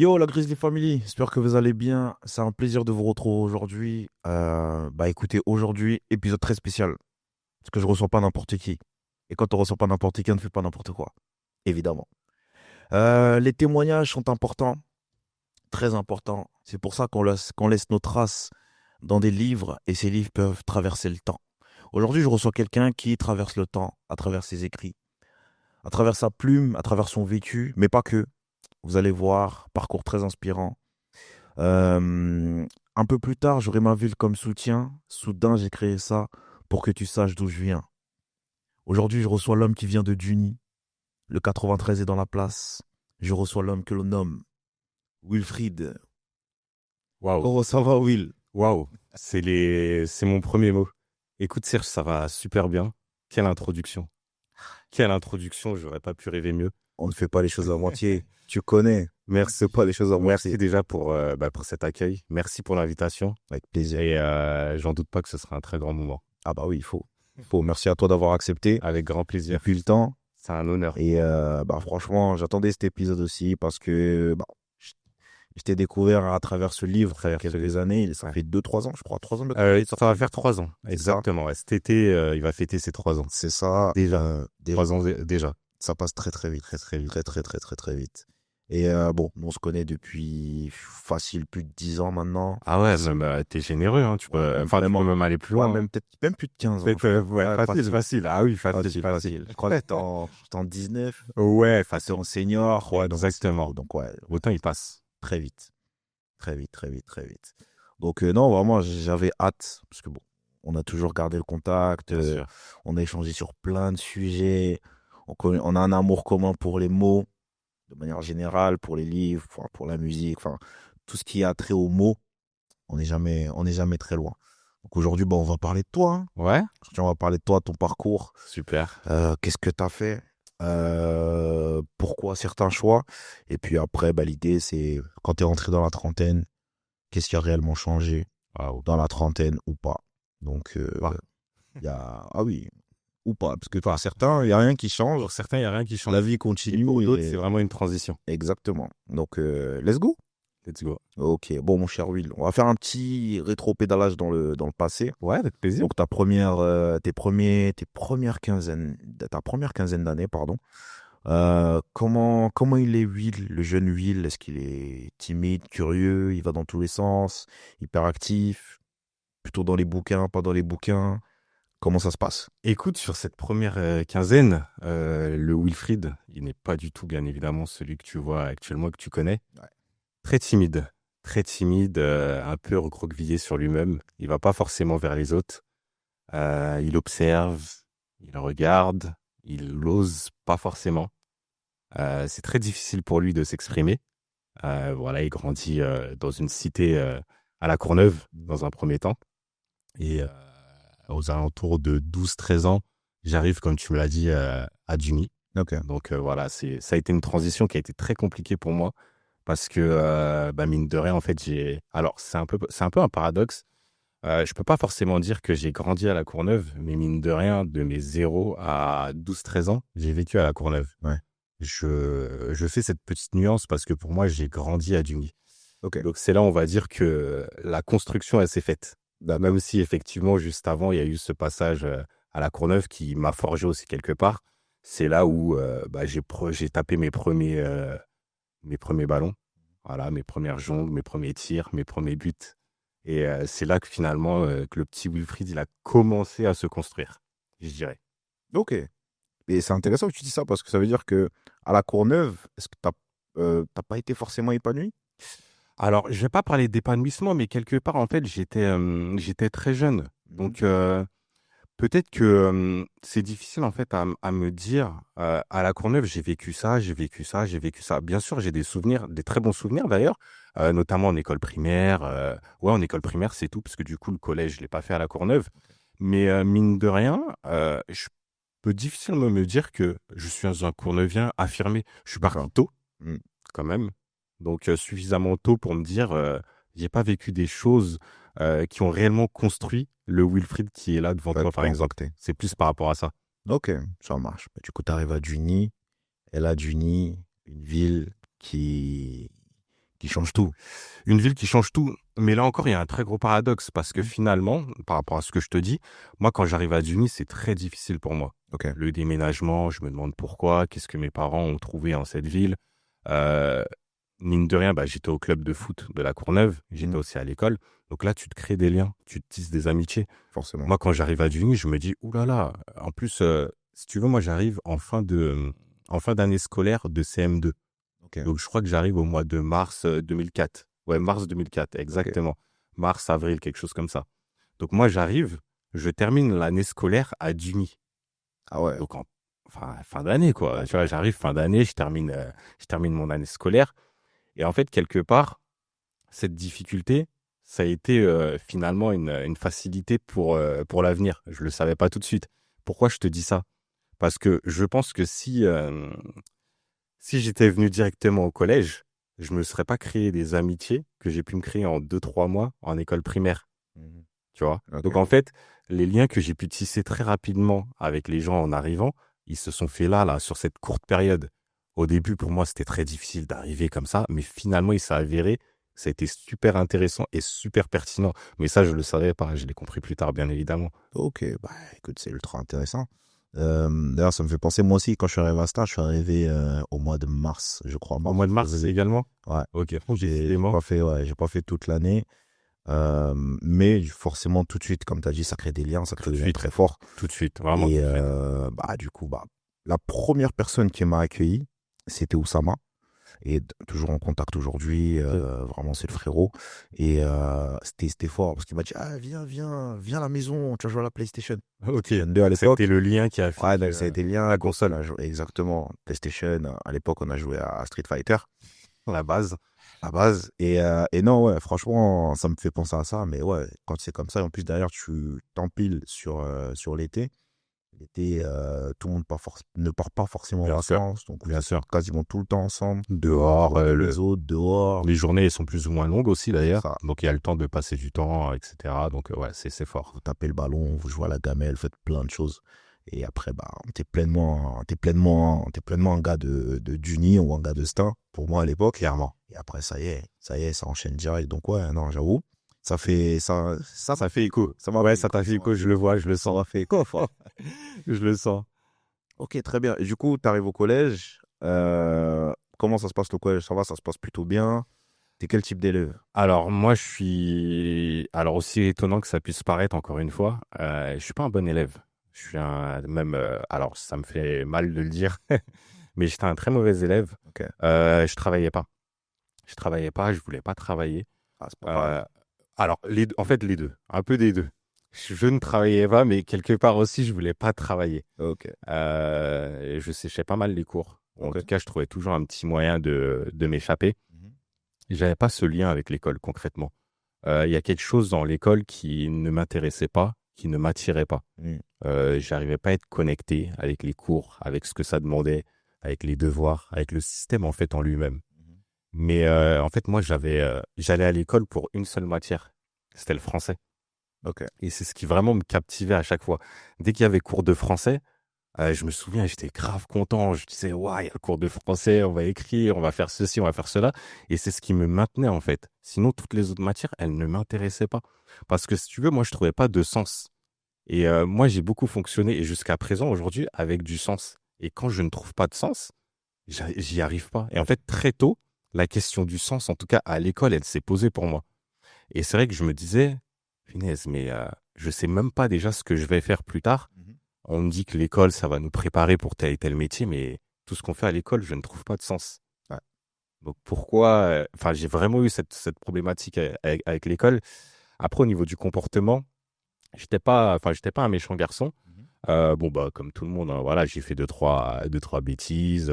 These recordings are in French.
Yo, la Grizzly Family, j'espère que vous allez bien. C'est un plaisir de vous retrouver aujourd'hui. Écoutez, aujourd'hui, épisode très spécial. Parce que je reçois pas n'importe qui. Et quand on reçoit pas n'importe qui, on ne fait pas n'importe quoi. Évidemment. Les témoignages sont importants, très importants. C'est pour ça qu'on laisse nos traces dans des livres et ces livres peuvent traverser le temps. Aujourd'hui, je reçois quelqu'un qui traverse le temps à travers ses écrits, à travers sa plume, à travers son vécu, mais pas que. Vous allez voir, parcours très inspirant. Un peu plus tard, j'aurai ma ville comme soutien. Soudain, j'ai créé ça pour que tu saches d'où je viens. Aujourd'hui, je reçois l'homme qui vient de Juni. Le 93 est dans la place. Je reçois l'homme que l'on nomme Wilfried. Waouh, Comment ça va, Will? waouh, c'est mon premier mot. Écoute Serge, ça va super bien. Quelle introduction. Quelle introduction, j'aurais pas pu rêver mieux. On ne fait pas les choses à moitié. Tu connais. Merci, C'est pas les choses à merci moitié. déjà pour cet accueil. Merci pour l'invitation. Avec plaisir. Et j'en doute pas que ce sera un très grand moment. Ah bah oui, il faut. Merci à toi d'avoir accepté Avec grand plaisir. depuis le temps. C'est un honneur. Et franchement, j'attendais cet épisode aussi parce que je t'ai découvert à travers ce livre il y a quelques années. Ça Ouais. fait 2-3 ans, je crois. 3 ans bientôt qu'il est Ça sorti. va faire 3 ans. C'est ça. Exactement. Ouais. Cet été, il va fêter ses 3 ans. C'est ça. Déjà. Déjà, 3 ans déjà. ça passe très très vite. Très très vite. Très très très très très vite. Et on se connaît depuis facile plus de 10 ans maintenant. Ah ouais, même, t'es généreux, hein. Tu peux même aller plus Ouais, loin. même plus de 15 ans. Ouais, facile. Ah oui, facile. Je crois que j'étais en 19. Ouais, J'étais en senior. Ouais, exactement. donc ouais, Le temps, il passe. très vite. Très vite, très vite, très vite. Donc non, vraiment, j'avais hâte. Parce que on a toujours gardé le contact. Bien sûr. On a échangé sur plein de sujets. On a un amour commun pour les mots, de manière générale, pour les livres, pour la musique, enfin, tout ce qui a trait aux mots, on n'est jamais très loin. Donc aujourd'hui, on va parler de toi, hein. Ouais, Aujourd'hui, on va parler de toi, ton parcours, super. qu'est-ce que tu as fait, pourquoi certains choix. Et puis après, l'idée, c'est quand tu es rentré dans la trentaine, qu'est-ce qui a réellement changé Waouh. dans la trentaine ou pas. Donc, Bah, il y a... Ah oui, ou pas. Parce que pour certains, il n'y a rien qui change. pour certains, il n'y a rien qui change. La vie Et continue. pour d'autres, et- c'est vraiment une transition. Exactement. Donc, let's go. Let's go. Ok, bon, mon cher Will, on va faire un petit rétro-pédalage dans le passé. Ouais, avec plaisir. Donc, ta première quinzaine d'années, pardon. Comment il est, Will, le jeune Will? Est-ce qu'il est timide, curieux, il va dans tous les sens, hyperactif, plutôt dans les bouquins, pas dans les bouquins? Comment ça se passe? Écoute, sur cette première quinzaine, le Wilfried, il n'est pas du tout, bien évidemment, celui que tu vois actuellement, que tu connais. Ouais. Très timide, un peu recroquevillé sur lui-même. Il va pas forcément vers les autres. Il observe, il regarde, il n'ose pas forcément. C'est très difficile pour lui de s'exprimer. Voilà, il grandit dans une cité à La Courneuve, dans un premier temps. Et aux alentours de 12-13 ans, j'arrive, comme tu me l'as dit, à Duni. Ok. Donc voilà, ça a été une transition qui a été très compliquée pour moi. Parce que, mine de rien, en fait, alors, c'est un peu un paradoxe. Je peux pas forcément dire que j'ai grandi à La Courneuve, mais mine de rien, de mes 0 à 12-13 ans, j'ai vécu à La Courneuve. Ouais. Je fais cette petite nuance parce que pour moi, j'ai grandi à Dugny. Ok. Donc c'est là, on va dire que la construction, elle s'est faite. Même si effectivement, juste avant, il y a eu ce passage à La Courneuve qui m'a forgé aussi quelque part. C'est là où j'ai tapé mes premiers ballons. Voilà, mes premières jongles, mes premiers tirs, mes premiers buts. Et c'est là que finalement, que le petit Wilfried, il a commencé à se construire, je dirais. Ok. Et c'est intéressant que tu dis ça parce que ça veut dire que à la Courneuve, est-ce que t'as pas été forcément épanoui? Alors, je vais pas parler d'épanouissement, mais quelque part, en fait, j'étais très jeune. Donc, peut-être que c'est difficile, en fait, à me dire, à La Courneuve, j'ai vécu ça, j'ai vécu ça, j'ai vécu ça. Bien sûr, j'ai des souvenirs, des très bons souvenirs d'ailleurs, notamment en école primaire. Ouais, en école primaire, c'est tout, parce que du coup, le collège, je l'ai pas fait à La Courneuve. Mais mine de rien, je peux difficilement me dire que je suis un Courneuvien affirmé. Je suis parti tôt, Mm. quand même. Donc, suffisamment tôt pour me dire, j'ai pas vécu des choses qui ont réellement construit le Wilfried qui est là devant toi, par exemple. Impacté. C'est plus par rapport à ça. Ok, ça marche. Du coup, tu arrives à Duni. Et là, Duni, une ville Qui change tout. Une ville qui change tout. Mais là encore, il y a un très gros paradoxe parce que Mmh. finalement, par rapport à ce que je te dis, moi, quand j'arrive à Duni, c'est très difficile pour moi. OK. Le déménagement, je me demande pourquoi, qu'est-ce que mes parents ont trouvé en cette ville. Euh, Mine de rien, bah, j'étais au club de foot de la Courneuve, j'étais Mmh. aussi à l'école. Donc là, tu te crées des liens, tu te tisses des amitiés. Forcément. Moi, quand j'arrive à Duni, je me dis, ouh là là. En plus, si tu veux, moi, j'arrive en fin d'année scolaire de CM2. OK. Donc, je crois que j'arrive au mois de mars 2004. Ouais, mars 2004, OK. exactement. Mars, avril, quelque chose comme ça. Donc, moi, j'arrive, je termine l'année scolaire à Duni. Ah ouais. Donc, enfin, fin d'année, quoi. Tu vois, j'arrive fin d'année, je termine mon année scolaire. Et en fait, quelque part, cette difficulté, ça a été finalement une facilité pour l'avenir. Je le savais pas tout de suite. Pourquoi je te dis ça? Parce que je pense que si j'étais venu directement au collège, je me serais pas créé des amitiés que j'ai pu me créer en 2, 3 mois en école primaire, Mmh. tu vois. OK. Donc en fait, les liens que j'ai pu tisser très rapidement avec les gens en arrivant, ils se sont faits là, sur cette courte période. Au début, pour moi, c'était très difficile d'arriver comme ça, mais finalement, il s'est avéré, ça a été super intéressant et super pertinent. Mais ça, je le savais pas, je l'ai compris plus tard, bien évidemment. OK, bah, écoute, c'est ultra intéressant. D'ailleurs, ça me fait penser, moi aussi, quand je suis arrivé à Star, je suis arrivé au mois de mars, je crois, Au mars mois de ou mars février. également? Ouais, Ok, j'ai décidément, pas fait, ouais, j'ai pas fait toute l'année. Mais forcément, tout de suite, comme tu as dit, ça crée des liens, ça crée tout de des liens suite, très forts. tout de suite, vraiment Et tout de suite. bah, du coup, bah, la première personne qui m'a accueilli, c'était Oussama. Et toujours en contact aujourd'hui, vraiment, c'est le frérot. Et c'était fort parce qu'il m'a dit, ah, viens à la maison, tu vas jouer à la PlayStation. Ok, PlayStation 2 à c'était l'époque. le lien qui a fait Ouais, donc que ça a été le lien. la Donc, on console, a joué, exactement, PlayStation. À l'époque, on a joué à Street Fighter, la base. à la base. Et non, ouais, franchement, ça me fait penser à ça. Mais ouais, quand c'est comme ça, en plus, derrière, tu t'empiles sur l'été. L'été, tout le monde ne part pas forcément en Bien sûr, vacances. Donc, vous bien êtes sûr. quasiment tout le temps ensemble. Dehors, Les uns les autres, dehors. les journées elles sont plus ou moins longues aussi d'ailleurs. Ça, Donc il y a le temps de passer du temps, etc. Donc ouais, c'est fort. vous tapez le ballon, vous jouez à la gamelle, faites plein de choses. Et après, bah, t'es pleinement un gars de Duni ou un gars de Stein, pour moi à l'époque. Clairement. Et après, ça y est, ça enchaîne direct. Donc ouais, non, j'avoue, ça Ça fait écho. m'a Ouais, fait ça écho, t'a fait ça m'a écho, fait je le écho. vois, je le Ça sens. m'a fait écho. Je le sens. Ok, très bien. Et du coup, tu arrives au collège. Comment ça se passe le collège? Ça va, ça se passe plutôt bien. T'es quel type d'élève? Alors moi je suis, alors aussi étonnant que ça puisse paraître encore une fois, je suis pas un bon élève. Je suis même, alors ça me fait mal de le dire, mais j'étais un très mauvais élève. Ok. Je travaillais pas. Je travaillais pas, je voulais pas travailler. Ah, c'est pas pareil. Euh, alors, en fait, les deux, un peu des deux. Je ne travaillais pas, mais quelque part aussi, je voulais pas travailler. Ok. Et je séchais pas mal les cours. En Ok. tout cas, je trouvais toujours un petit moyen de m'échapper. Mhm. J'avais pas ce lien avec l'école, concrètement. Il y a quelque chose dans l'école qui ne m'intéressait pas, qui ne m'attirait pas. Mhm. J'arrivais pas à être connecté avec les cours, avec ce que ça demandait, avec les devoirs, avec le système, en fait, en lui-même. Mhm. Mais en fait, moi, j'allais à l'école pour une seule matière. C'était le français. Ok. Et c'est ce qui vraiment me captivait à chaque fois. Dès qu'il y avait cours de français, je me souviens, j'étais grave content. Je disais, ouais, il y a le cours de français, on va écrire, on va faire ceci, on va faire cela. Et c'est ce qui me maintenait, en fait. Sinon, toutes les autres matières, elles ne m'intéressaient pas. Parce que si tu veux, moi, je trouvais pas de sens. Et moi, j'ai beaucoup fonctionné, et jusqu'à présent, aujourd'hui, avec du sens. Et quand je ne trouve pas de sens, j'y arrive pas. Et en fait, très tôt, la question du sens, en tout cas à l'école, elle s'est posée pour moi. Et c'est vrai que je me disais, punaise, mais je sais même pas déjà ce que je vais faire plus tard. Mhm. On me dit que l'école, ça va nous préparer pour tel et tel métier, mais tout ce qu'on fait à l'école, je ne trouve pas de sens. Ouais. Donc pourquoi, enfin, j'ai vraiment eu cette problématique avec l'école. Après, au niveau du comportement, j'étais pas un méchant garçon. Mhm. Bon, bah, comme tout le monde, hein, voilà, j'ai fait deux, trois bêtises,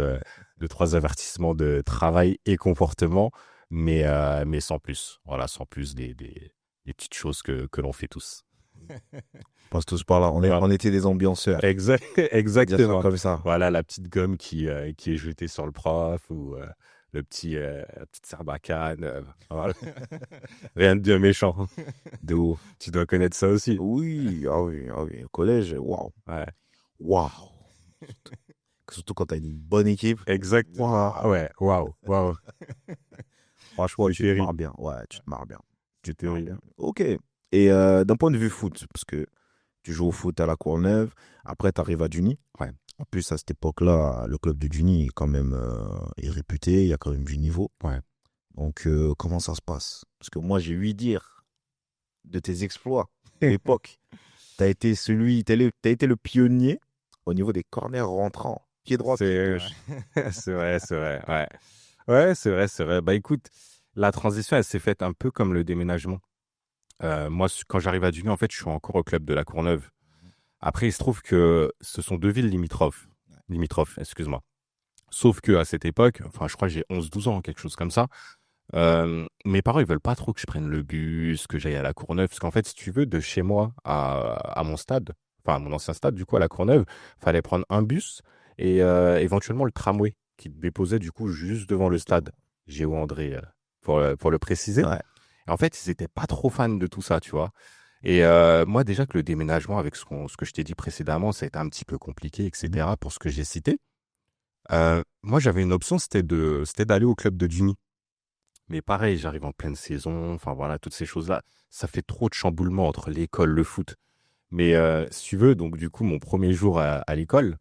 deux, trois avertissements de travail et comportement, mais sans plus. Voilà, sans plus des petites choses que l'on fait tous. On passe tous par là. Voilà. On était des ambianceurs. On va dire ça Exactement. comme ça. Voilà, la petite gomme qui est jetée sur le prof ou la petite sarbacane. Voilà. Rien de bien méchant. De ouf. Tu dois connaître ça aussi. Oui, ah oui, ah oui. Au collège, waouh. Ouais. Waouh. Surtout quand t'as une bonne équipe. Exact. Waouh. Ouais, waouh, waouh. Franchement, C'est tu te terrible. marres bien. Ouais, tu te marres bien. Tu C'est te marres terrible. bien. Ok. Et d'un point de vue foot, parce que tu joues au foot à la Courneuve, après tu arrives à Duny. Ouais. En plus, à cette époque-là, le club de Duny est quand même est réputé, il y a quand même du niveau. Ouais. Donc, comment ça se passe? Parce que moi, j'ai ouï dire de tes exploits à l'époque. T'as été le pionnier au niveau des corners rentrants. Pied droit, pied C'est gauche. c'est vrai, c'est vrai. Ouais. Ouais, c'est vrai, c'est vrai. Bah écoute, la transition, elle s'est faite un peu comme le déménagement. Moi, quand j'arrive à Duny, en fait, je suis encore au club de la Courneuve. Après, il se trouve que ce sont deux villes limitrophes. Limitrophes, excuse-moi. Sauf que à cette époque, enfin, je crois que j'ai 11-12 ans, quelque chose comme ça. Mes parents, ils veulent pas trop que je prenne le bus, que j'aille à la Courneuve, parce qu'en fait, si tu veux, de chez moi à mon stade, enfin à mon ancien stade, du coup à la Courneuve, fallait prendre un bus et éventuellement le tramway qui te déposait du coup juste devant le stade. Géo André, pour le préciser. Ouais. Et en fait, ils étaient pas trop fans de tout ça, tu vois. Et moi, déjà que le déménagement, avec ce que je t'ai dit précédemment, ça a été un petit peu compliqué, etc. pour ce que j'ai cité. Moi, j'avais une option, c'était d'aller au club de Duny. Mais pareil, j'arrive en pleine saison, enfin voilà, toutes ces choses-là, ça fait trop de chamboulements entre l'école, le foot. Mais si tu veux, donc du coup, mon premier jour à l'école,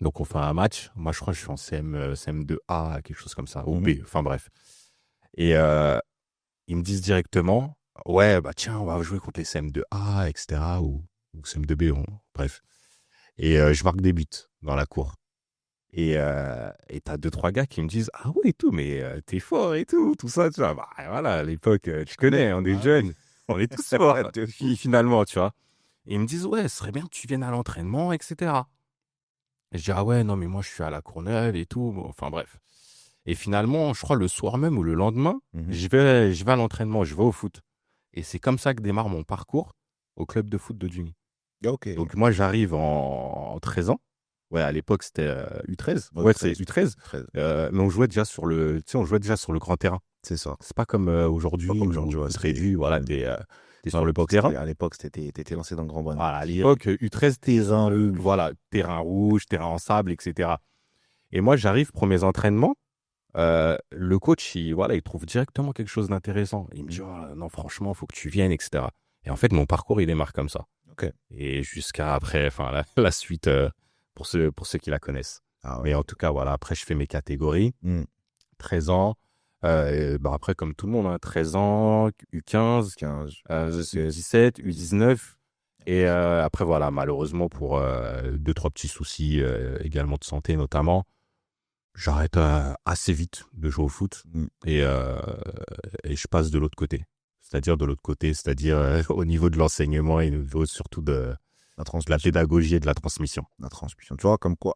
donc on fait un match. Moi, je crois que je suis en CM2A, quelque chose comme ça, ou B, enfin bref. Et ils me disent directement, ouais, bah tiens, on va jouer contre les CM2A, etc. ou CM2B, bref. Et je marque des buts dans la cour. Et t'as deux, trois gars qui me disent, ah ouais, et tout, mais t'es fort et tout ça, tu vois. Bah, voilà, à l'époque, tu connais, on est jeunes, on est tous forts, finalement, tu vois. Et ils me disent, ouais, ce serait bien que tu viennes à l'entraînement, etc. Et je dis, ah ouais, non, mais moi, je suis à la Courneuve et tout. Bon, enfin, bref. Et finalement, je crois le soir même ou le lendemain, je vais à l'entraînement, je vais au foot. Et c'est comme ça que démarre mon parcours au club de foot de Duny. Ok. Donc, moi, j'arrive en 13 ans. Ouais, à l'époque, c'était U13. Ouais, Ouais, c'est 13. U13. 13. Mais on jouait déjà on jouait déjà sur le grand terrain. C'est ça. C'est pas comme Pas aujourd'hui comme où aujourd'hui, ouais, c'est réduit, voilà, t'es sur le petit terrain. À l'époque, t'étais lancé dans le grand bain. Voilà, à l'époque, U13, Terrain voilà, terrain rouge, terrain en sable, etc. Et moi, j'arrive pour mes entraînements. Le coach, voilà, il trouve directement quelque chose d'intéressant. Il me dit, oh, non, franchement, faut que tu viennes, etc. Et en fait, mon parcours, il démarre comme ça. Ok. Et jusqu'à après, enfin, la suite, pour ceux qui la connaissent. Ah ouais. Mais en tout cas, voilà, après, je fais mes catégories. 13 ans. Bah après, comme tout le monde, hein, 13 ans, U15, 15. U17, U19. Et après, voilà, malheureusement, pour deux, trois petits soucis également de santé notamment, j'arrête assez vite de jouer au foot et je passe de l'autre côté. C'est-à-dire au niveau de l'enseignement et au niveau surtout de la pédagogie et de la transmission. La transmission. Tu vois, comme quoi.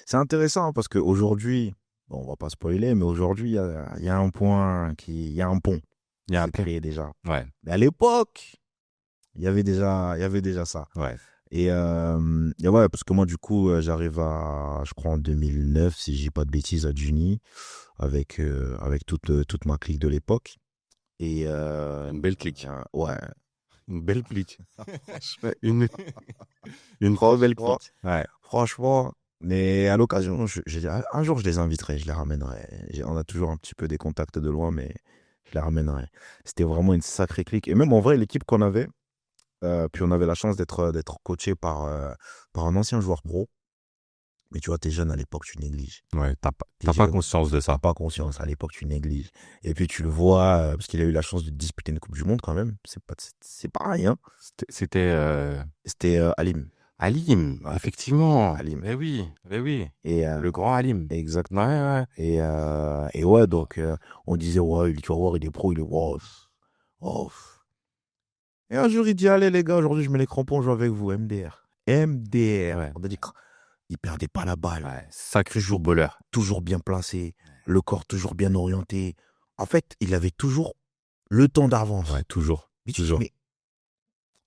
C'est intéressant parce qu'aujourd'hui, bon, on va pas spoiler, mais aujourd'hui, il y a un point il y a un pont Il y a qui un s'est peu. créé déjà. Ouais. Mais à l'époque, il y avait déjà ça. Ouais. Et ouais, parce que moi, du coup, j'arrive je crois, en 2009, si je dis pas de bêtises, à Duny, avec toute ma clique de l'époque. Et Une belle clique. ouais. Une belle clique. une trop belle clique. Ouais. Franchement, mais à l'occasion, j'ai dit, un jour, je les inviterai, je les ramènerai. On a toujours un petit peu des contacts de loin, mais je les ramènerai. C'était vraiment une sacrée clique. Et même en vrai, l'équipe qu'on avait, puis on avait la chance d'être coaché par un ancien joueur pro. Mais tu vois, t'es jeune à l'époque, tu négliges. Ouais, t'as pas conscience de ça. T'as pas conscience, à l'époque, tu négliges. Et puis tu le vois, parce qu'il a eu la chance de disputer une Coupe du Monde quand même. C'est pas rien. C'était Halim. Halim, effectivement. Halim. Mais oui. Et, le grand Halim. Exactement. Ouais. Et ouais, donc on disait, ouais, tu vas voir, il est pro, il est wow. Oh. Et un jour, il dit, allez les gars, aujourd'hui, je mets les crampons, je joue avec vous, MDR. MDR. Ouais. On a dit, il perdait pas la balle. Ouais, sacré footballeur. Toujours bien placé, le corps toujours bien orienté. En fait, il avait toujours le temps d'avance. Ouais, toujours. Mais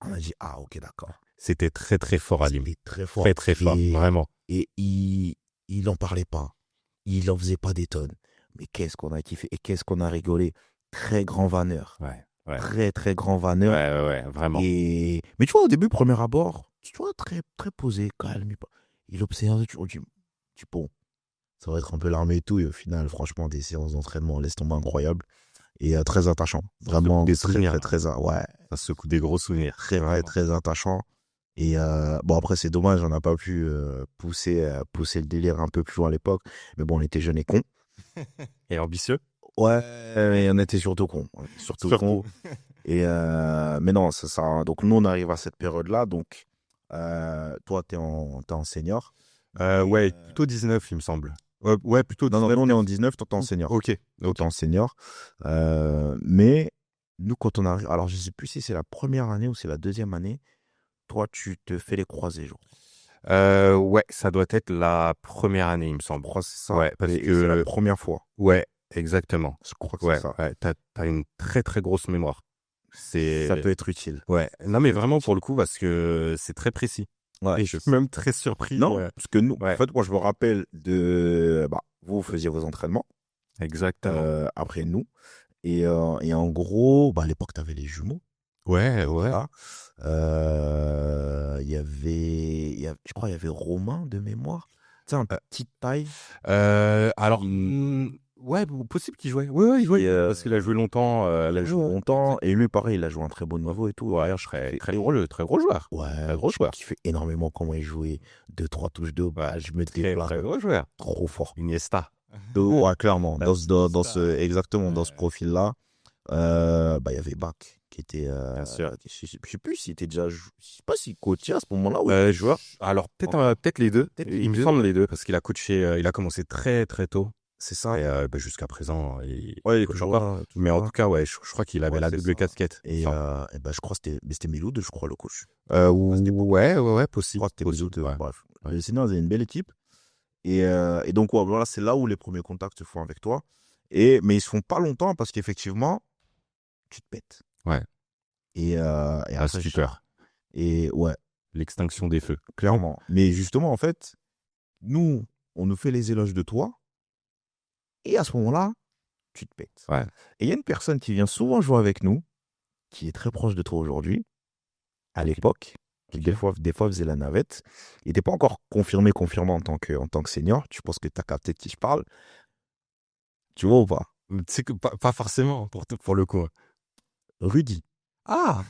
on a dit, ah, ok, d'accord. C'était très, très fort, Halim. C'était très fort. Très, très fort, vraiment. Et il n'en parlait pas. Il en faisait pas des tonnes. Mais qu'est-ce qu'on a kiffé et qu'est-ce qu'on a rigolé. Très grand vanneur. Ouais. Très, très grand vanneur. Ouais, vraiment. Mais tu vois, au début, premier abord, tu vois, très, très posé, calme. Il observe, tu dis, bon, ça va être un peu l'armée et tout. Et au final, franchement, des séances d'entraînement, laisse tomber incroyable. et très attachant. Ça secoue Vraiment des très, souvenirs. très, très, ouais, Ça secoue des gros souvenirs. très, très, Vraiment. très attachant. Et bon, après, c'est dommage, on n'a pas pu pousser le délire un peu plus loin à l'époque. Mais bon, on était jeunes et cons. Et ambitieux. Ouais, mais on était surtout cons. On était surtout cons. Surtout. Et mais non, donc nous, on arrive à cette période-là. Donc, toi, t'es en senior. Ouais, plutôt 19, il me semble. Ouais, plutôt Non, non, 19. nous, on est en 19, toi, t'es en senior. Ok. T'es en senior. Mais nous, quand on arrive. Alors, je sais plus si c'est la première année ou c'est la deuxième année. Toi, tu te fais les croisés, genre. Ouais, ça doit être la première année, il me Je semble. crois que c'est ça. Ouais, parce Et c'est la que première fois. ouais, exactement. Je crois que Ouais, c'est ça. ouais, t'as une très très grosse mémoire. Ça C'est peut être utile. ouais, non mais vraiment pour le coup parce que c'est très précis. Ouais. Et je suis même très surpris. Non, parce que nous, en Ouais, fait, moi, je me rappelle de. Bah, vous faisiez vos entraînements exactement. après nous. Et en gros, bah, à l'époque, tu avais les jumeaux. Ouais, ouais. Là. Je crois, il y avait Romain de mémoire. Tu sais, un petite taille. Alors, ouais, possible qu'il jouait. Ouais, il jouait. Et, Parce qu'il a joué longtemps. il a joué longtemps. Et lui, pareil, il a joué un très bon niveau et tout. Ouais, je serais très gros joueur. Ouais, Très gros joueur. je kiffais énormément comment il jouait. 2-3 touches de bah, je me déplace. Très gros joueur. Trop fort. Iniesta. Ouais, clairement. Exactement, dans ce Ouais. profil-là. Bah, il y avait Bach qui était. Bien sûr. Je sais plus s'il était déjà. Je sais pas s'il coachait à ce moment-là. Oui. Joueur. Alors, peut-être les deux. Peut-être Il les me deux. semble les deux, parce qu'il a coaché, il a commencé très, très tôt. C'est ça. Et jusqu'à présent, il Ouais, il est coach toujours encore. là. Mais en tout cas, ouais, je crois qu'il avait Ouais, la c'est double ça. casquette. Et bah, je crois que c'était Miloud, je crois, le coach. Ouais, Je possible. crois que c'était Miloud. Ouais. Bref. Les Seniors avaient une belle équipe. Et donc, ouais, voilà, c'est là où les premiers contacts se font avec toi. Mais ils se font pas longtemps parce qu'effectivement, tu te pètes. Ouais. Et après, Super. Et ouais, L'extinction des feux. clairement. Mais justement, en fait, nous, on nous fait les éloges de toi. Et à ce moment-là, tu te pètes. Ouais. Et il y a une personne qui vient souvent jouer avec nous, qui est très proche de toi aujourd'hui, à l'époque, qui des fois faisait la navette. Il n'était pas encore confirmé en tant que senior. Tu penses que tu as capté de qui je parle. Tu vois ou pas? Tu sais que pas forcément, pour le coup. Rudy. Ah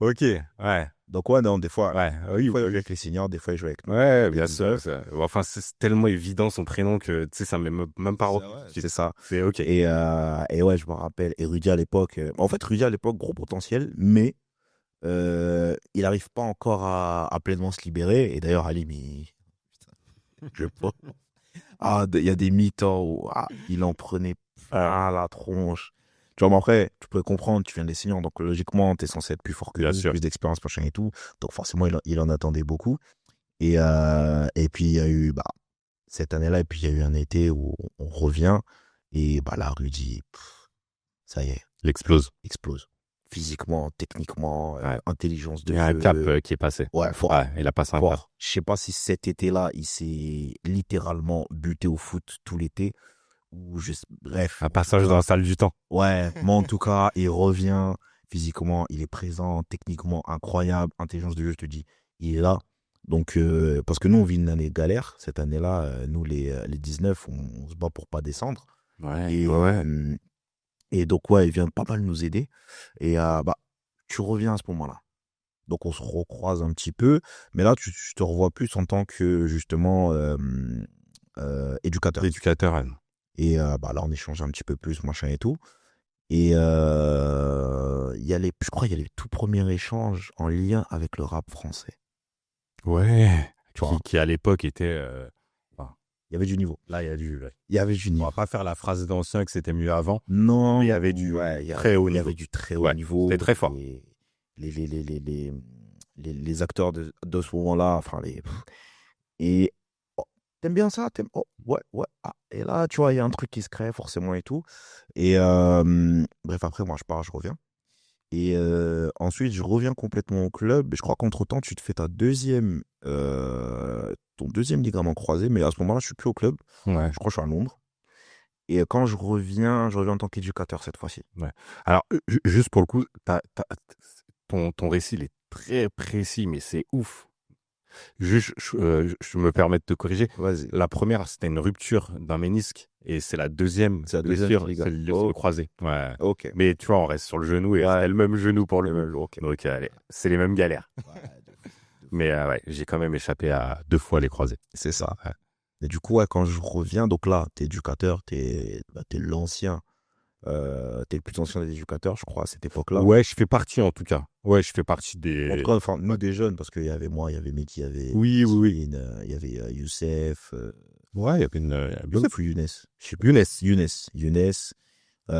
Ok, ouais. Donc, ouais, non, des fois, Ouais, des fois, il joue avec les seniors, des fois, il joue avec nous. Ouais, bien sûr. Enfin, c'est tellement évident son prénom que, tu sais, ça m'est même pas... C'est ça. C'est ok. Et ouais, je me rappelle. Et Rudy à l'époque, en fait, Rudy à l'époque, gros potentiel, mais il n'arrive pas encore à pleinement se libérer. Et d'ailleurs, Ali, mais je pense. Il y a des mi-temps où il en prenait plein la tronche. Tu vois, mais après, tu peux comprendre, tu viens des seniors, donc logiquement, tu es censé être plus fort que Bien lui, sûr. plus d'expérience, machin et tout. Donc forcément, il en attendait beaucoup. Et puis, il y a eu cette année-là, et puis il y a eu un été où on revient. Et là, Rudy, ça y est, Il explose. explose. Physiquement, techniquement, Ouais. intelligence de Il y a un jeu. cap qui est passé. Ouais, fort. Ouais, il a passé un cap. Fort. Je sais pas si cet été-là, il s'est littéralement buté au foot tout l'été. Bref. Un passage dans la salle du temps. Ouais, mais en tout cas, il revient physiquement, il est présent, techniquement incroyable, intelligence de jeu, je te dis, il est là. Donc, parce que nous, on vit une année galère. Cette année-là, nous, les 19, on se bat pour pas descendre. Ouais, Et, et donc, ouais, il vient pas mal nous aider. Et tu reviens à ce moment-là. Donc, on se recroise un petit peu. Mais là, tu te revois plus en tant que, justement, éducateur. L'éducateur, Anne. Et là, on échange un petit peu plus, machin et tout. Et je crois qu'il y a les tout premiers échanges en lien avec le rap français. Ouais. Tu vois, Qui à l'époque était... il y avait du niveau. Là, il y a du... Il y avait du On niveau. va pas faire la phrase d'ancien que c'était mieux avant. Non, il y avait du très haut il y niveau. avait du très haut Ouais, niveau. c'était très fort. Et les acteurs de ce moment-là, enfin, et t'aimes bien ça? Ouais. Et là, tu vois, il y a un truc qui se crée forcément et tout. Et bref, après, moi, je pars, je reviens. Et ensuite, je reviens complètement au club. Et je crois qu'entre-temps, tu te fais ton deuxième ligament croisé. Mais à ce moment-là, je suis plus au club. Ouais. Je crois que je suis à Londres. Et quand je reviens en tant qu'éducateur cette fois-ci. Ouais. Alors, juste pour le coup, ton récit, il est très précis, mais c'est ouf. Juste, je me permets de te corriger. Vas-y. La première, c'était une rupture d'un ménisque. Et c'est la deuxième C'est la deuxième blessure, qui c'est rigole. le croisé. Ouais. Ok. Mais tu vois, on reste sur le genou et Ouais. c'est le même genou pour Le le même coup. jour, ok. Donc, allez, c'est les mêmes galères. Ouais, de fou, de fou. Mais ouais, j'ai quand même échappé à 2 fois les croisés. C'est ça. Ouais. Et du coup, ouais, quand je reviens, donc là, t'es éducateur, t'es l'ancien, t'es le plus ancien des éducateurs, je crois, à cette époque-là. Ouais, je fais partie en tout cas. Ouais, je fais partie En tout des. cas, enfin, nous des jeunes, parce qu'il y avait moi, il y avait Meki, il y avait Oui, oui, oui. Tine, il y avait Youssef, Ouais, il y avait Youssef ou Younes? Je sais plus. Younes. Younes.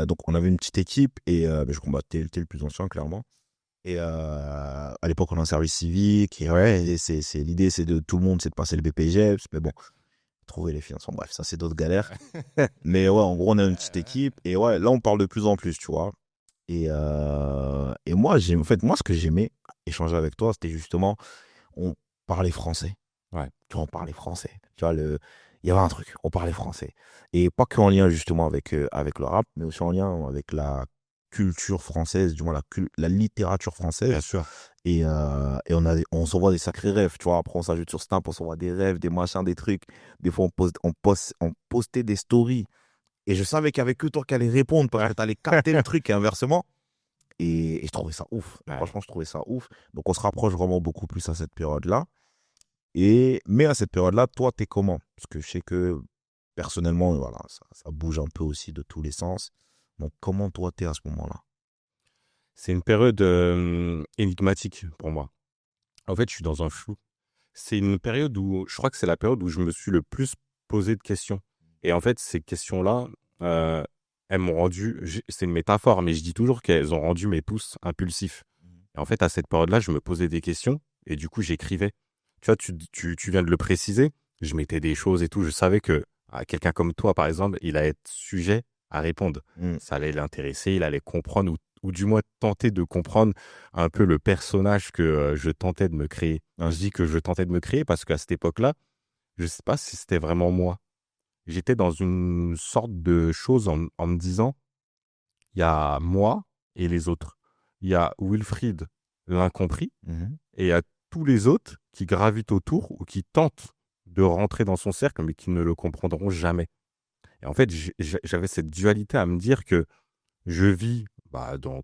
Donc, on avait une petite équipe et je combattais, t'es le plus ancien, clairement. Et à l'époque, on a un service civique. Et ouais, et l'idée, c'est de tout le monde, c'est de passer le BPGEPS. Mais bon, trouver les financements, bref, ça, c'est d'autres galères. Mais ouais, en gros, on a une petite équipe. Et ouais, là, on parle de plus en plus, tu vois. Et moi, en fait, moi, ce que j'aimais échanger avec toi, c'était justement, on parlait français. Ouais. Tu vois, on parlait français. Tu vois, il y avait un truc, on parlait français. Et pas qu'en lien justement avec le rap, mais aussi en lien avec la culture française, du moins la littérature française. Bien sûr. Et on s'envoie des sacrés rêves, tu vois. Après, on s'ajoute sur Snap, on s'envoie des rêves, des machins, des trucs. Des fois, on postait des stories. Et je savais qu'avec que toi qui allais répondre, parce que tu allais capter le truc et inversement. Et je trouvais ça ouf. Ouais. Franchement, je trouvais ça ouf. Donc, on se rapproche vraiment beaucoup plus à cette période-là. Mais à cette période-là, toi, t'es comment? Parce que je sais que personnellement, voilà, ça bouge un peu aussi de tous les sens. Donc, comment toi, t'es à ce moment-là? C'est une période énigmatique pour moi. En fait, je suis dans un flou. C'est une période où, je crois que c'est la période où je me suis le plus posé de questions. Et en fait, ces questions-là, euh, elles m'ont rendu, c'est une métaphore, mais je dis toujours qu'elles ont rendu mes pouces impulsifs. Et en fait, à cette période-là, je me posais des questions et du coup, j'écrivais. Tu vois, tu viens de le préciser, je mettais des choses et tout. Je savais que quelqu'un comme toi, par exemple, il allait être sujet à répondre. Mm. Ça allait l'intéresser, il allait comprendre ou du moins tenter de comprendre un peu le personnage que je tentais de me créer. Je dis que je tentais de me créer parce qu'à cette époque-là, je ne sais pas si c'était vraiment moi. J'étais dans une sorte de chose en me disant, il y a moi et les autres. Il y a Wilfried, l'incompris, Mhm. et il y a tous les autres qui gravitent autour ou qui tentent de rentrer dans son cercle, mais qui ne le comprendront jamais. Et en fait, j'avais cette dualité à me dire que je vis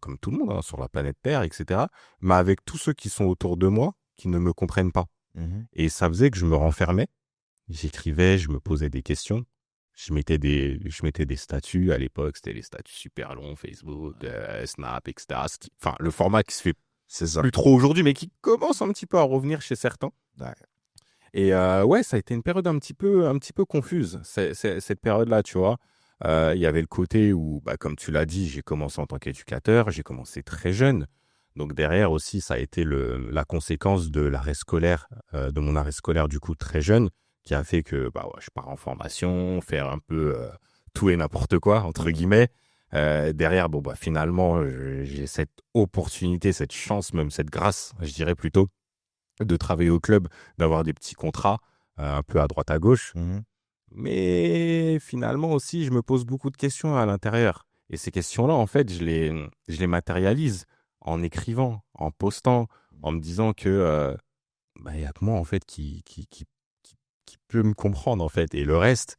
comme tout le monde, hein, sur la planète Terre, etc., mais avec tous ceux qui sont autour de moi qui ne me comprennent pas. Mhm. Et ça faisait que je me renfermais, j'écrivais, je me posais des questions, je mettais des statuts. À l'époque, c'était les statuts super longs, Facebook, Snap, etc. Enfin, le format qui se fait C'est ça. plus trop aujourd'hui, mais qui commence un petit peu à revenir chez certains. Ouais. Et ouais, ça a été une période un petit peu confuse, cette période-là, tu vois. Il y avait le côté où, comme tu l'as dit, j'ai commencé en tant qu'éducateur, j'ai commencé très jeune. Donc derrière aussi, ça a été la conséquence de l'arrêt scolaire, de mon arrêt scolaire du coup très jeune, qui a fait que ouais, je pars en formation, faire un peu tout et n'importe quoi, entre guillemets. Derrière, finalement, j'ai cette opportunité, cette chance, même cette grâce, je dirais plutôt, de travailler au club, d'avoir des petits contrats un peu à droite à gauche. Mhm. Mais finalement aussi, je me pose beaucoup de questions à l'intérieur. Et ces questions-là, en fait, je les matérialise en écrivant, en postant, en me disant que y a que moi, en fait, qui peut me comprendre, en fait. Et le reste,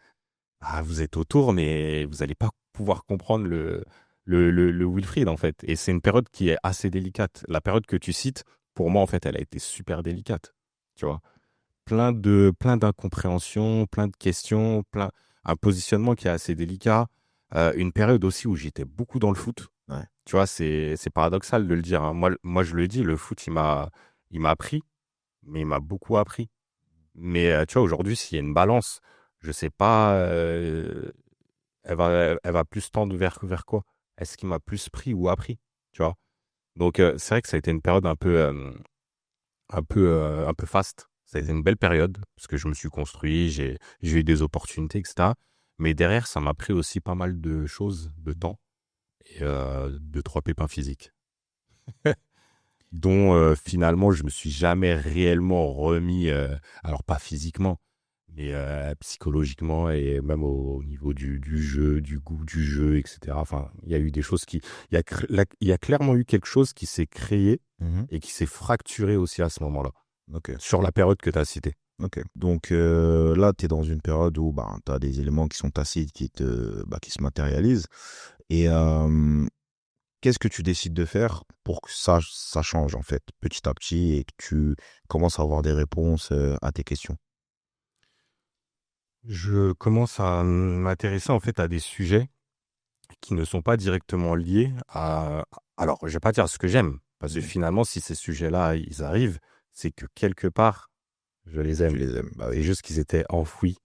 vous êtes autour, mais vous n'allez pas pouvoir comprendre le Wilfried, en fait. Et c'est une période qui est assez délicate. La période que tu cites, pour moi, en fait, elle a été super délicate. Tu vois, plein d'incompréhensions, plein de questions, un positionnement qui est assez délicat. Une période aussi où j'étais beaucoup dans le foot. Ouais. Tu vois, c'est paradoxal de le dire, hein. Moi, je le dis, le foot, il m'a appris, mais il m'a beaucoup appris. Mais tu vois, aujourd'hui, s'il y a une balance, je sais pas, elle va plus tendre vers quoi? Est-ce qu'il m'a plus pris ou appris? Tu vois? Donc, c'est vrai que ça a été une période un peu faste. Ça a été une belle période parce que je me suis construit, j'ai eu des opportunités, etc. Mais derrière, ça m'a pris aussi pas mal de choses, de temps et 2, 3 pépins physiques dont finalement je me suis jamais réellement remis. Alors pas physiquement, mais psychologiquement et même au niveau du jeu, du goût du jeu, etc. Enfin, il y a eu des choses il y a clairement eu quelque chose qui s'est créé Mhm. et qui s'est fracturé aussi à ce moment-là, Ok. sur la période que tu as citée. Ok. Donc là, tu es dans une période où bah, tu as des éléments qui sont tacites qui se matérialisent. Et qu'est-ce que tu décides de faire pour que ça change, en fait, petit à petit, et que tu commences à avoir des réponses à tes questions? Je commence à m'intéresser en fait à des sujets qui ne sont pas directement liés à alors je vais pas dire ce que j'aime, parce que Mhm. finalement si ces sujets-là, ils arrivent, c'est que quelque part, je les Tu aime. les aimes, bah C'est oui. juste qu'ils étaient enfouis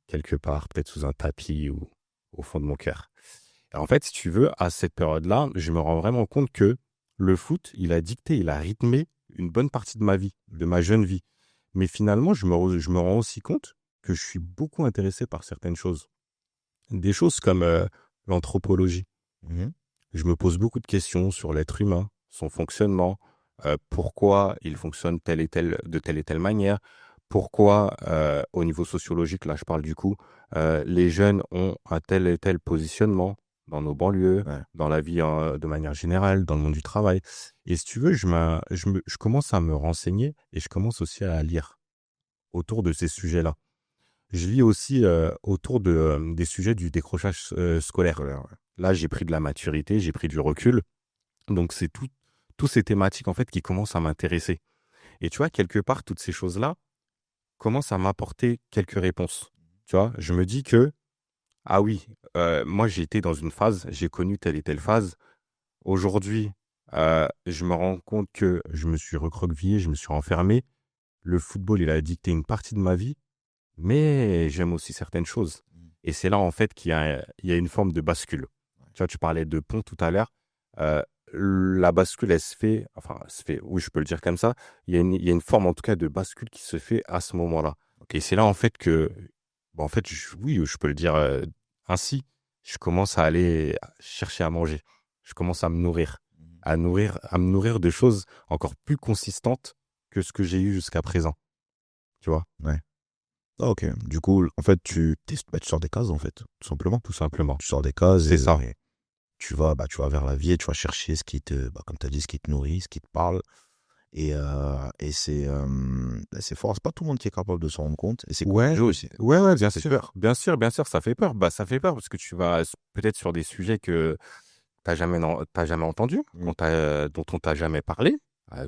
quelque part, peut-être sous un tapis ou au fond de mon cœur. Et en fait, si tu veux, à cette période-là, je me rends vraiment compte que le foot, il a dicté, il a rythmé une bonne partie de ma vie, de ma jeune vie. Mais finalement, je me rends aussi compte que je suis beaucoup intéressé par certaines choses. Des choses comme l'anthropologie. Mhm. Je me pose beaucoup de questions sur l'être humain, son fonctionnement, pourquoi il fonctionne de telle et telle manière, pourquoi au niveau sociologique, là je parle du coup, les jeunes ont un tel et tel positionnement dans nos banlieues, Ouais. dans la vie de manière générale, dans le monde du travail. Et si tu veux, je commence à me renseigner et je commence aussi à lire autour de ces sujets-là. Je lis aussi autour des sujets du décrochage scolaire. Scolaire, ouais. Là, j'ai pris de la maturité, j'ai pris du recul. Donc, c'est tous ces thématiques, en fait, qui commencent à m'intéresser. Et tu vois, quelque part, toutes ces choses-là commencent à m'apporter quelques réponses. Tu vois, je me dis que, ah oui, moi, j'ai été dans une phase, j'ai connu telle et telle phase. Aujourd'hui, je me rends compte que je me suis recroquevillé, je me suis renfermé. Le football, il a dicté une partie de ma vie, mais j'aime aussi certaines choses. Mhm. Et c'est là, en fait, il y a une forme de bascule. Tu vois, tu parlais de pont tout à l'heure. Euh, la bascule, elle se fait, oui, je peux le dire comme ça. Il y a une forme, en tout cas, de bascule qui se fait à ce moment-là. Et c'est là, en fait, que, bon, en fait, oui, je peux le dire ainsi. Je commence à aller chercher à manger. Je commence à me nourrir, Mhm. à me nourrir de choses encore plus consistantes que ce que j'ai eu jusqu'à présent. Tu vois, Ouais. Ah, ok. Du coup, en fait, tu sors des cases, en fait, tout simplement. tout simplement. Tu sors des cases C'est ça. et tu vas vers la vie et tu vas chercher ce qui te, bah, comme tu as dit, ce qui te nourrit, ce qui te parle. Et c'est fort. C'est pas tout le monde qui est capable de s'en rendre compte. Et c'est Ouais, courageux aussi. ouais, bien C'est sûr, peur. bien sûr, bien sûr, ça fait peur. Bah, ça fait peur parce que tu vas peut-être sur des sujets que t'as jamais entendu, Mm. dont on t'a jamais parlé,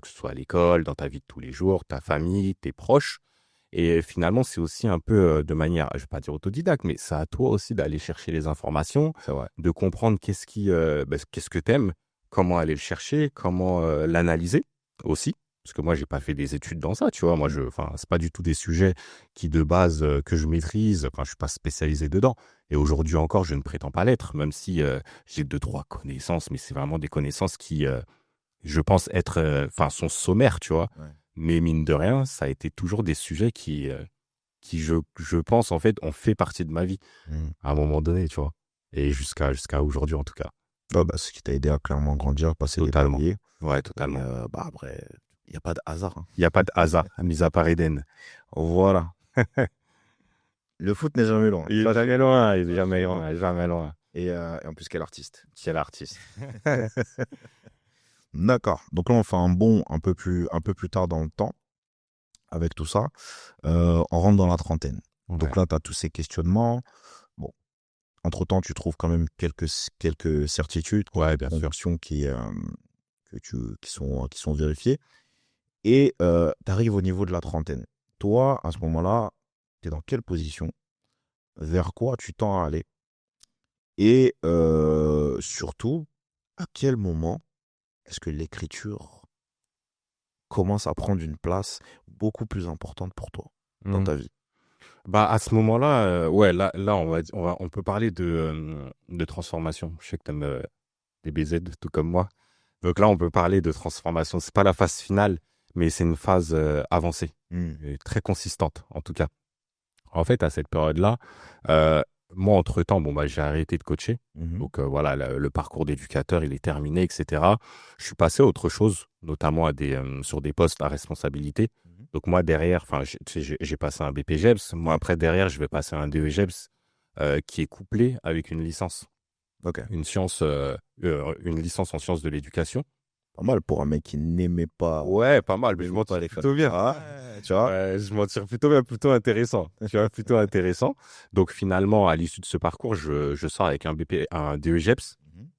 que ce soit à l'école, dans ta vie de tous les jours, ta famille, tes proches. Et finalement, c'est aussi un peu de manière, je vais pas dire autodidacte, mais c'est à toi aussi d'aller chercher les informations, C'est vrai. de comprendre qu'est-ce que t'aimes, comment aller le chercher, comment l'analyser aussi. Parce que moi, j'ai pas fait des études dans ça, tu vois. Mm. Enfin, c'est pas du tout des sujets qui de base que je maîtrise. Enfin, je suis pas spécialisé dedans. Et aujourd'hui encore, je ne prétends pas l'être, même si j'ai deux, trois connaissances, mais c'est vraiment des connaissances qui, je pense être, enfin, sont sommaires, tu vois. Ouais. Mais mine de rien, ça a été toujours des sujets qui je pense, en fait, ont fait partie de ma vie Mm. à un moment donné, tu vois. Et jusqu'à aujourd'hui, en tout cas. Ah, bah, ce qui t'a aidé à clairement grandir, passer des Totalement. paliers. Ouais, Et totalement. bah, après, il n'y a pas de hasard, hein. Il n'y a pas de hasard, mis à part Eden. Voilà. Le foot n'est jamais loin. Il est Ça, jamais loin, il est ça, jamais c'est vrai. loin, jamais loin. Et en plus, quel artiste. Quel artiste. D'accord. Donc là, on fait un bond un peu plus tard dans le temps avec tout ça. On rentre dans la trentaine. Ouais, Donc là, tu as tous ces questionnements. Bon, entre-temps, tu trouves quand même quelques certitudes, ouais, quelques bien sûr. convictions qui sont vérifiées. Et tu arrives au niveau de la trentaine. Toi, à ce moment-là, tu es dans quelle position? Vers quoi tu tends à aller? Et surtout, à quel moment est-ce que l'écriture commence à prendre une place beaucoup plus importante pour toi dans Hmm. ta vie? Bah, à ce moment-là, ouais, là, on peut parler de transformation. Je sais que t'aimes les BZ, tout comme moi. Donc là, on peut parler de transformation. C'est pas la phase finale, mais c'est une phase avancée, Hmm. et très consistante, en tout cas. En fait, à cette période-là, euh, moi, entre-temps, bon, bah, j'ai arrêté de coacher. Mhm. Donc voilà, le parcours d'éducateur, il est terminé, etc. Je suis passé à autre chose, notamment sur des postes à responsabilité. Mhm. Donc moi, derrière, enfin, tu sais, j'ai passé un BPGEPS. Moi, après, derrière, je vais passer un DEGEPS qui est couplé avec une licence. Ok. Une licence en sciences de l'éducation, Pas mal pour un mec qui Ouais, pas mal, mais je n'aimait m'en pas tire les plutôt bien. Ouais, tu vois. Ouais, je m'en tire plutôt bien, plutôt intéressant. Tu vois, plutôt intéressant. Donc finalement, à l'issue de ce parcours, je sors avec un BP, un DEGEPS, Mhm.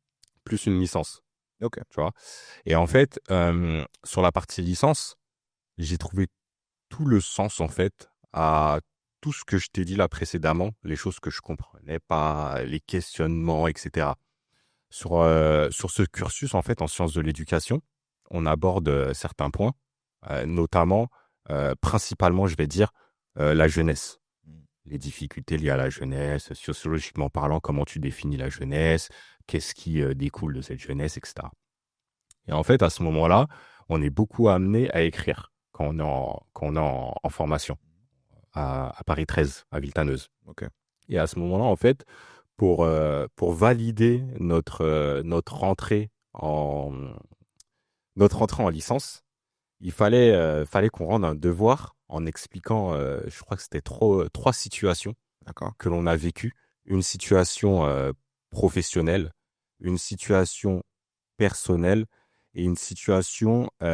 plus une licence, Ok. tu vois. Et en fait, sur la partie licence, j'ai trouvé tout le sens, en fait, à tout ce que je t'ai dit là précédemment, les choses que je comprenais pas, les questionnements, etc. Sur ce cursus, en fait, en sciences de l'éducation, on aborde certains points, notamment, principalement, je vais dire, la jeunesse. Mhm. Les difficultés liées à la jeunesse, sociologiquement parlant, comment tu définis la jeunesse, qu'est-ce qui découle de cette jeunesse, etc. Et en fait, à ce moment-là, on est beaucoup amené à écrire quand on est en formation à Paris 13, à Villetaneuse. Ok. Et à ce moment-là, en fait, pour valider notre entrée en licence, il fallait qu'on rende un devoir en expliquant, je crois que c'était trois situations D'accord. que l'on a vécues. Une situation professionnelle, une situation personnelle et une situation, il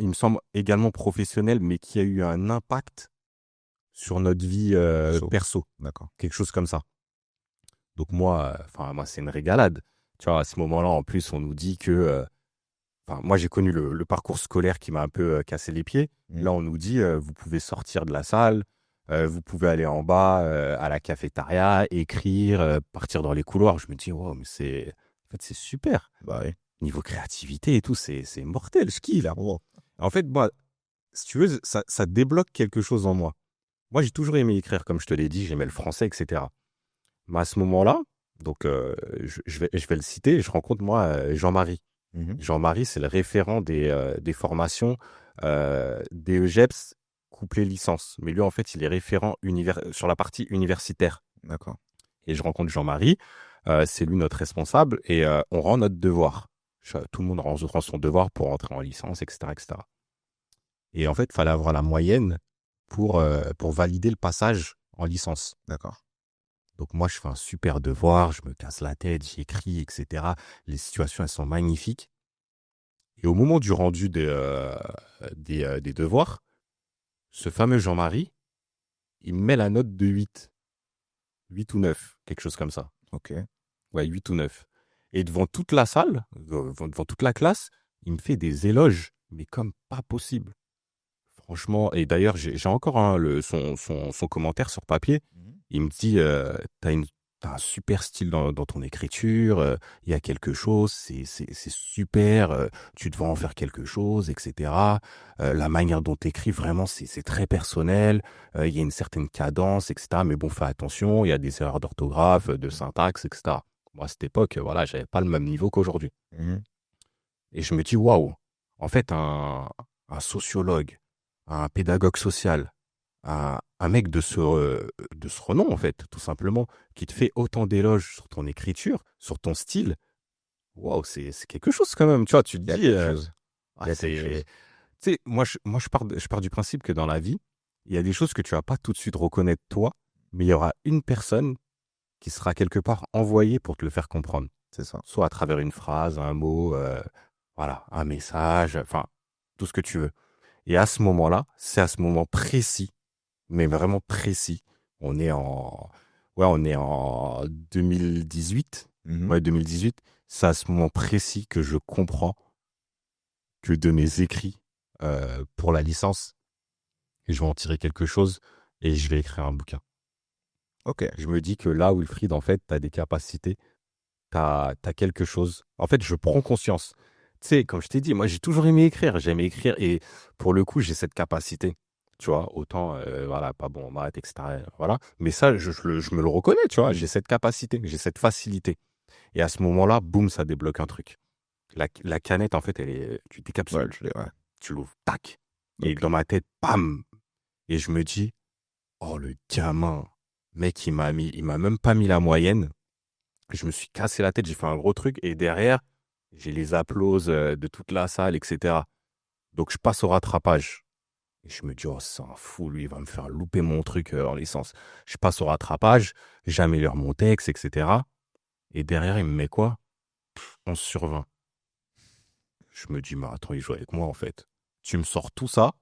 me semble, également professionnelle, mais qui a eu un impact sur notre vie Perso. perso, D'accord. quelque chose comme ça. Donc moi, moi, c'est une régalade. Tu vois, à ce moment-là, en plus, on nous dit que, moi, j'ai connu le parcours scolaire qui m'a un peu cassé les pieds. Mhm. Là, on nous dit, vous pouvez sortir de la salle, vous pouvez aller en bas à la cafétéria, écrire, partir dans les couloirs. Je me dis, wow, mais en fait, c'est super. Bah oui. Niveau créativité et tout, c'est mortel, ce qu'il a. En fait, moi, si tu veux, ça débloque quelque chose en moi. Moi, j'ai toujours aimé écrire, comme je te l'ai dit, j'aimais le français, etc. Mais à ce moment-là, donc je vais le citer, je rencontre moi Jean-Marie. Mhm. Jean-Marie, c'est le référent des formations DEGEPS couplé licence. Mais lui, en fait, il est référent sur la partie universitaire. D'accord. Et je rencontre Jean-Marie, c'est lui notre responsable, et on rend notre devoir. Tout le monde rend son devoir pour entrer en licence, etc., etc. Et en fait, il fallait avoir la moyenne pour valider le passage en licence. D'accord. Donc moi, je fais un super devoir, je me casse la tête, j'écris, etc. Les situations, elles sont magnifiques. Et au moment du rendu des devoirs, ce fameux Jean-Marie, il me met la note de 8 ou 9, quelque chose comme ça. Ok. Ouais, 8 ou 9. Et devant toute la salle, devant toute la classe, il me fait des éloges, mais comme pas possible. Franchement, et d'ailleurs, j'ai encore son commentaire sur papier. Mhm. Il me dit, t'as un super style dans ton écriture, il y a quelque chose, c'est super, tu devrais en faire quelque chose, etc. La manière dont tu écris, vraiment, c'est très personnel, il y a une certaine cadence, etc. Mais bon, fais attention, il y a des erreurs d'orthographe, de syntaxe, etc. Moi, à cette époque, voilà, j'avais pas le même niveau qu'aujourd'hui. Mhm. Et je me dis, waouh, en fait, un sociologue, un pédagogue social, un mec de ce renom, en fait, tout simplement, qui te fait autant d'éloges sur ton écriture, sur ton style, waouh, c'est quelque chose quand même. Tu vois, tu te Il y a dis, quelque chose. Il y a quelque chose. tu sais, moi je pars du principe que dans la vie, il y a des choses que tu vas pas tout de suite reconnaître toi, mais il y aura une personne qui sera quelque part envoyée pour te le faire comprendre. C'est ça. Soit à travers une phrase, un mot, voilà, un message, enfin, tout ce que tu veux. Et à ce moment-là, c'est à ce moment précis, mais vraiment précis. On est en, on est en 2018. Mhm. Ouais, 2018. C'est à ce moment précis que je comprends que de mes écrits pour la licence, je vais en tirer quelque chose et je vais écrire un bouquin. Ok. Je me dis que là, Wilfried, en fait, tu as des capacités, tu as quelque chose. En fait, je prends conscience. Tu sais, comme je t'ai dit, moi, j'ai toujours aimé écrire. J'aime écrire et pour le coup, j'ai cette capacité. Tu vois, autant, voilà, pas bon en maths, etc. Voilà. Mais ça, je me le reconnais, tu vois. Mhm. J'ai cette capacité, j'ai cette facilité. Et à ce moment-là, boum, ça débloque un truc. La canette, en fait, tu Ouais, décapsules, ouais. tu l'ouvres, tac. Et Ok. dans ma tête, bam. Et je me dis, oh, le gamin, mec, il m'a même pas mis la moyenne. Je me suis cassé la tête, j'ai fait un gros truc. Et derrière, j'ai les applauses de toute la salle, etc. Donc, je passe au rattrapage. Et je me dis, oh, c'est un fou, lui, il va me faire louper mon truc en licence. Je passe au rattrapage, j'améliore mon texte, etc. Et derrière, il me met quoi? 11 sur 20. Je me dis, mais attends, il joue avec moi, en fait. Tu me sors tout ça.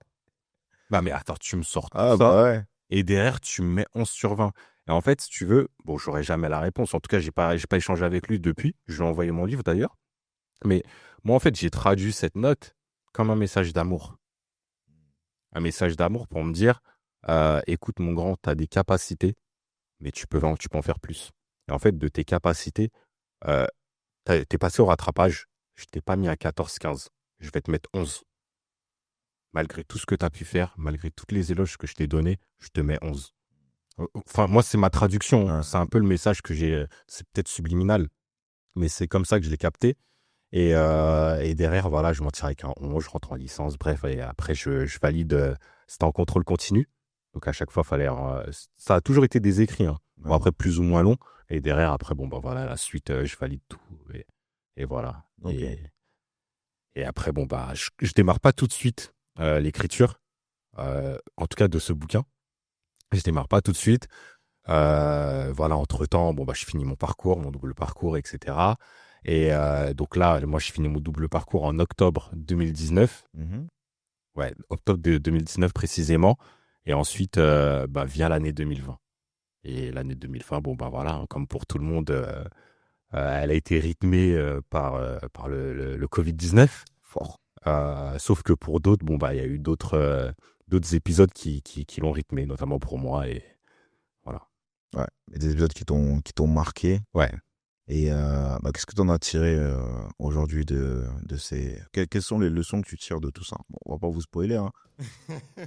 Bah, mais attends, tu me sors tout Ah, ça. bah ouais. Et derrière, tu me mets 11 sur 20. Et en fait, si tu veux, bon, j'aurai jamais la réponse. En tout cas, j'ai pas échangé avec lui depuis. Je lui ai envoyé mon livre d'ailleurs. Mais moi, en fait, j'ai traduit cette note comme un message d'amour. Un message d'amour pour me dire, écoute, mon grand, tu as des capacités, mais tu peux en faire plus. Et en fait, de tes capacités, euh, t'es passé au rattrapage. Je t'ai pas mis à 14-15. Je vais te mettre 11. Malgré tout ce que tu as pu faire, malgré toutes les éloges que je t'ai donnés, je te mets 11. Enfin, moi, c'est ma traduction, hein. Ouais. C'est un peu le message que j'ai. C'est peut-être subliminal, mais c'est comme ça que je l'ai capté. Et derrière, voilà, je m'en tire avec un 11, je rentre en licence. Bref, et après, je valide. C'était en contrôle continu. Donc, à chaque fois, fallait. Ça a toujours été des écrits, hein. Bon, Ouais. après, plus ou moins long. Et derrière, après, bon, bah voilà, la suite, je valide tout. Et voilà. Ok. Et après, bon, bah, je démarre pas tout de suite l'écriture, en tout cas de ce bouquin. Je démarre pas tout de suite. Voilà, entre-temps, bon, bah, je finis mon parcours, mon double parcours, etc. Et donc là, moi, je finis mon double parcours en octobre 2019. Mhm. Ouais, octobre de 2019 précisément. Et ensuite, bah, vient l'année 2020. Et l'année 2020, bon, bah voilà, hein, comme pour tout le monde, elle a été rythmée par le Covid-19. Fort. Sauf que pour d'autres, bon, bah, il y a eu d'autres épisodes qui l'ont rythmé, notamment pour moi. Et voilà. Ouais. Et des épisodes qui t'ont marqué. Ouais. Et bah, qu'est-ce que tu en as tiré aujourd'hui de ces. Quelles sont les leçons que tu tires de tout ça? Bon, on va pas vous spoiler, hein.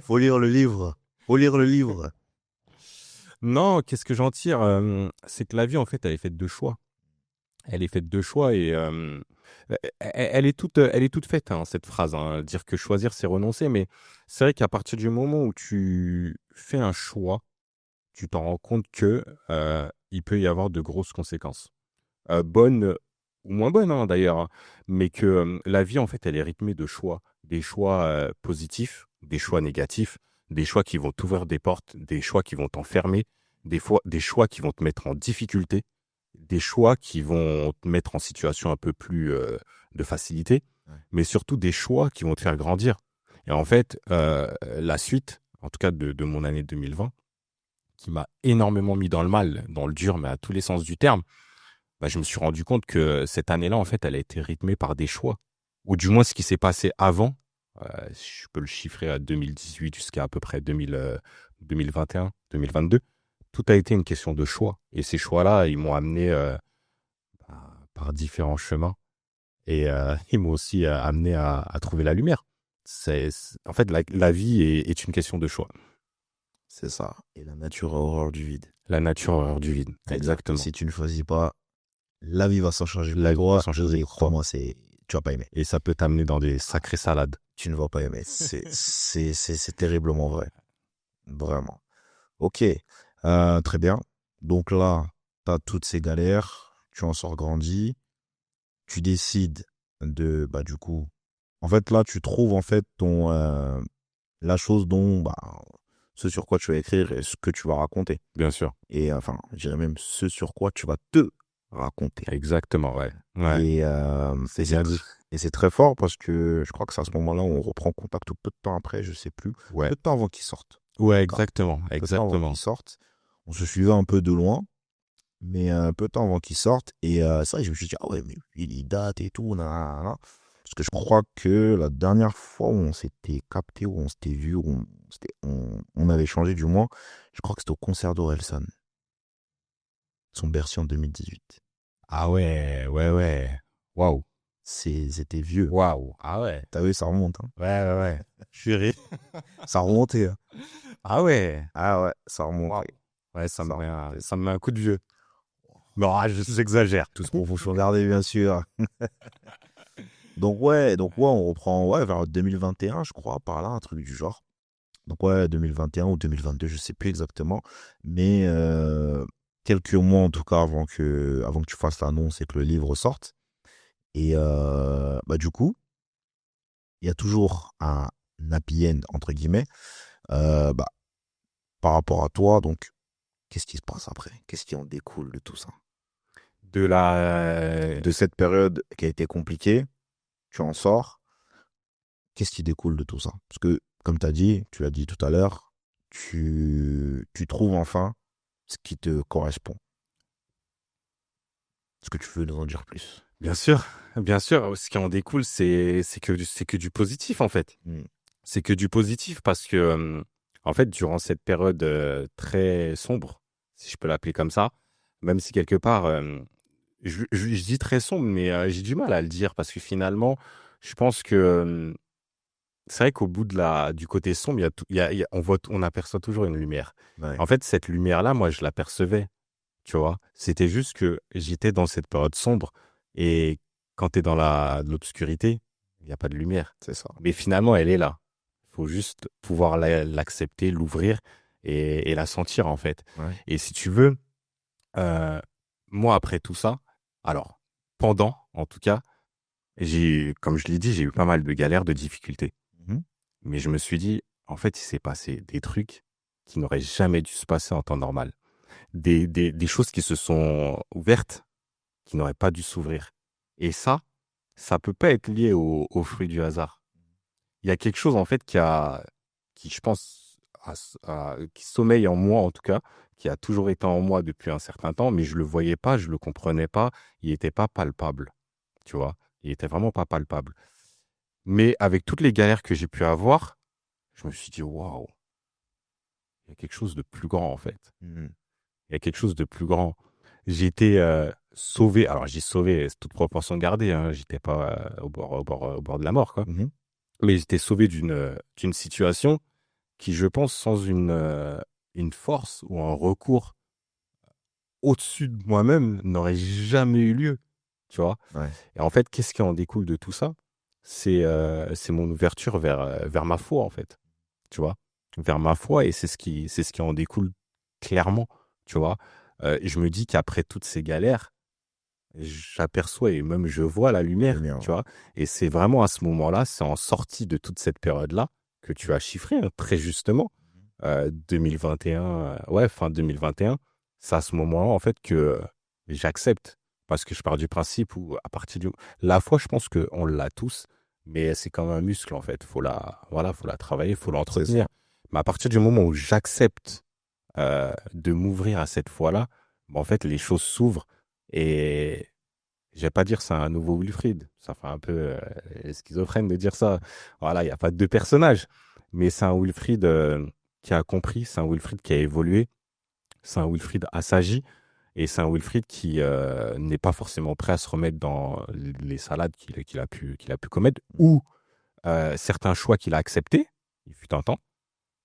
Faut lire le livre. Faut lire le livre. Non, qu'est-ce que j'en tire? C'est que la vie, en fait, elle est faite de choix. Elle est faite de choix et elle est toute faite, hein, cette phrase, hein. Dire que choisir, c'est renoncer. Mais c'est vrai qu'à partir du moment où tu fais un choix, tu t'en rends compte que il peut y avoir de grosses conséquences. Bonnes ou moins bonnes, hein, d'ailleurs, hein. Mais que la vie, en fait, elle est rythmée de choix. Des choix positifs, des choix négatifs, des choix qui vont t'ouvrir des portes, des choix qui vont t'enfermer, des choix qui vont te mettre en difficulté, des choix qui vont te mettre en situation un peu plus de facilité, Ouais. mais surtout des choix qui vont te faire grandir. Et en fait, la suite, en tout cas de mon année 2020, qui m'a énormément mis dans le mal, dans le dur, mais à tous les sens du terme, bah, je me suis rendu compte que cette année-là, en fait, elle a été rythmée par des choix. Ou du moins, ce qui s'est passé avant, je peux le chiffrer à 2018 jusqu'à à peu près 2021, 2022, tout a été une question de choix. Et ces choix-là, ils m'ont amené par différents chemins. Et ils m'ont aussi amené à trouver la lumière. En fait, la vie est une question de choix. C'est ça. Et la nature a horreur du vide. La nature a horreur du vide. C'est-à-dire que Exactement. si tu ne choisis pas, la vie va s'en changer pour La vie va toi. s'en changer Et pour toi. crois-moi, tu vas pas aimer. Et ça peut t'amener dans des sacrées salades. Tu ne vas pas aimer. C'est terriblement vrai. Vraiment. Ok. Très bien. Donc là, tu as toutes ces galères. Tu en sors grandi. Tu décides de, bah, du coup, en fait, là, tu trouves, en fait, la chose dont, bah, ce sur quoi tu vas écrire et ce que tu vas raconter. Bien sûr. Et enfin, je dirais même ce sur quoi tu vas te raconter. Exactement, ouais. Ouais. Et, C'est bien dit. et c'est très fort parce que je crois que c'est à ce moment-là où on reprend contact ou peu de temps après, je sais plus. Ouais. Peu de temps avant qu'ils sortent. Ouais, exactement. Peu de temps avant Exactement. qu'ils sortent. On se suivait un peu de loin, mais peu de temps avant qu'ils sortent. Et c'est vrai, je me suis dit, ah ouais, mais il date et tout. Nanana. Parce que je crois que la dernière fois où on s'était capté, où on s'était vu, on avait changé du moins, je crois que c'était au concert d'Orelsan. Son Bercy en 2018. Ah ouais, ouais, ouais. Waouh. C'était vieux. Waouh. Ah ouais. T'as vu, ça remonte. Hein. Ouais, ouais, ouais. Chérie. Ça remontait. Hein. Ah ouais. Ah ouais, ça remonte. Waouh. Ouais, Ça remontait. ça me met un coup de vieux. Non, j'exagère. Tous pour vous regarder, bien sûr. Donc ouais, on reprend vers 2021, je crois, par là, un truc du genre. Donc ouais, 2021 ou 2022, je sais plus exactement. Mais quelques mois en tout cas avant que tu fasses l'annonce et que le livre sorte. Et bah du coup, il y a toujours un happy end, entre guillemets, bah, par rapport à toi. Donc, qu'est-ce qui se passe après? Qu'est-ce qui en découle de tout ça? De la. De cette période qui a été compliquée, tu en sors, qu'est-ce qui découle de tout ça? Parce que, comme tu l'as dit tout à l'heure, tu trouves enfin ce qui te correspond. Est-ce que tu veux nous en dire plus? Bien sûr, bien sûr. Ce qui en découle, c'est que du positif, en fait. Mm. C'est que du positif parce que, en fait, durant cette période très sombre, si je peux l'appeler comme ça, même si quelque part, je dis très sombre, mais j'ai du mal à le dire parce que finalement, je pense que c'est vrai qu'au bout du côté sombre, on aperçoit toujours une lumière. Ouais. En fait, cette lumière-là, moi, je l'apercevais, tu vois. C'était juste que j'étais dans cette période sombre et quand tu es dans l'obscurité, il n'y a pas de lumière. C'est ça. Mais finalement, elle est là. Il faut juste pouvoir l'accepter, l'ouvrir et la sentir, en fait. Ouais. Et si tu veux, moi, après tout ça, alors, pendant, en tout cas, comme je l'ai dit, j'ai eu pas mal de galères, de difficultés. Mhm. Mais je me suis dit, en fait, il s'est passé des trucs qui n'auraient jamais dû se passer en temps normal. Des choses qui se sont ouvertes, qui n'auraient pas dû s'ouvrir. Et ça peut pas être lié au fruit du hasard. Il y a quelque chose, en fait, qui je pense, qui sommeille en moi, en tout cas, qui a toujours été en moi depuis un certain temps, mais je le voyais pas, je le comprenais pas, il était pas palpable, tu vois. Il était vraiment pas palpable. Mais avec toutes les galères que j'ai pu avoir, je me suis dit, waouh, il y a quelque chose de plus grand, en fait. Mhm. Il y a quelque chose de plus grand. J'ai été sauvé. Alors, j'ai sauvé, c'est toute proportion gardée. Hein, j'étais pas au bord de la mort, quoi. Mhm. Mais j'étais sauvé d'une situation qui, je pense, sans une force ou un recours au-dessus de moi-même, n'aurait jamais eu lieu. Tu vois? Ouais. Et en fait, qu'est-ce qui en découle de tout ça? C'est mon ouverture vers ma foi, en fait. Tu vois? Vers ma foi, et c'est ce qui en découle clairement. Tu vois? Et je me dis qu'après toutes ces galères, j'aperçois et même je vois la lumière, Lumière, tu ouais. vois? Et c'est vraiment à ce moment-là, c'est en sortie de toute cette période-là que tu as chiffré, hein, très justement, 2021, ouais, fin 2021. C'est à ce moment-là, en fait, que j'accepte. Parce que je pars du principe où, à partir du... La foi, je pense qu'on l'a tous, mais c'est comme un muscle, en fait. Voilà, faut la travailler, faut C'est ça. l'entretenir. Mais à partir du moment où j'accepte de m'ouvrir à cette foi-là, en fait, les choses s'ouvrent. Et je vais pas dire c'est un nouveau Wilfried. Ça fait un peu schizophrène de dire ça. Voilà, il n'y a pas deux personnages. Mais c'est un Wilfried qui a compris, c'est un Wilfried qui a évolué, c'est un Wilfried assagi, et c'est un Wilfried qui n'est pas forcément prêt à se remettre dans les salades qu'il a pu commettre, ou certains choix qu'il a acceptés, il fut un temps.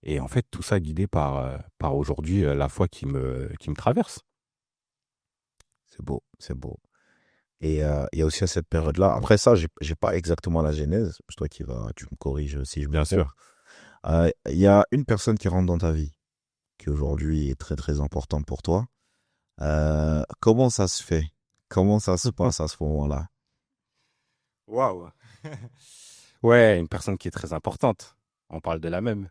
Et en fait, tout ça guidé par aujourd'hui la foi qui me traverse. C'est beau, c'est beau. Et il y a aussi à cette période-là, après ça, j'ai pas exactement la genèse, c'est toi tu me corriges si je me Bien trompe. sûr. Il y a une personne qui rentre dans ta vie, qui aujourd'hui est très très importante pour toi. Comment ça se fait? Comment ça se passe à ce moment-là? Waouh. Ouais, une personne qui est très importante. On parle de la même.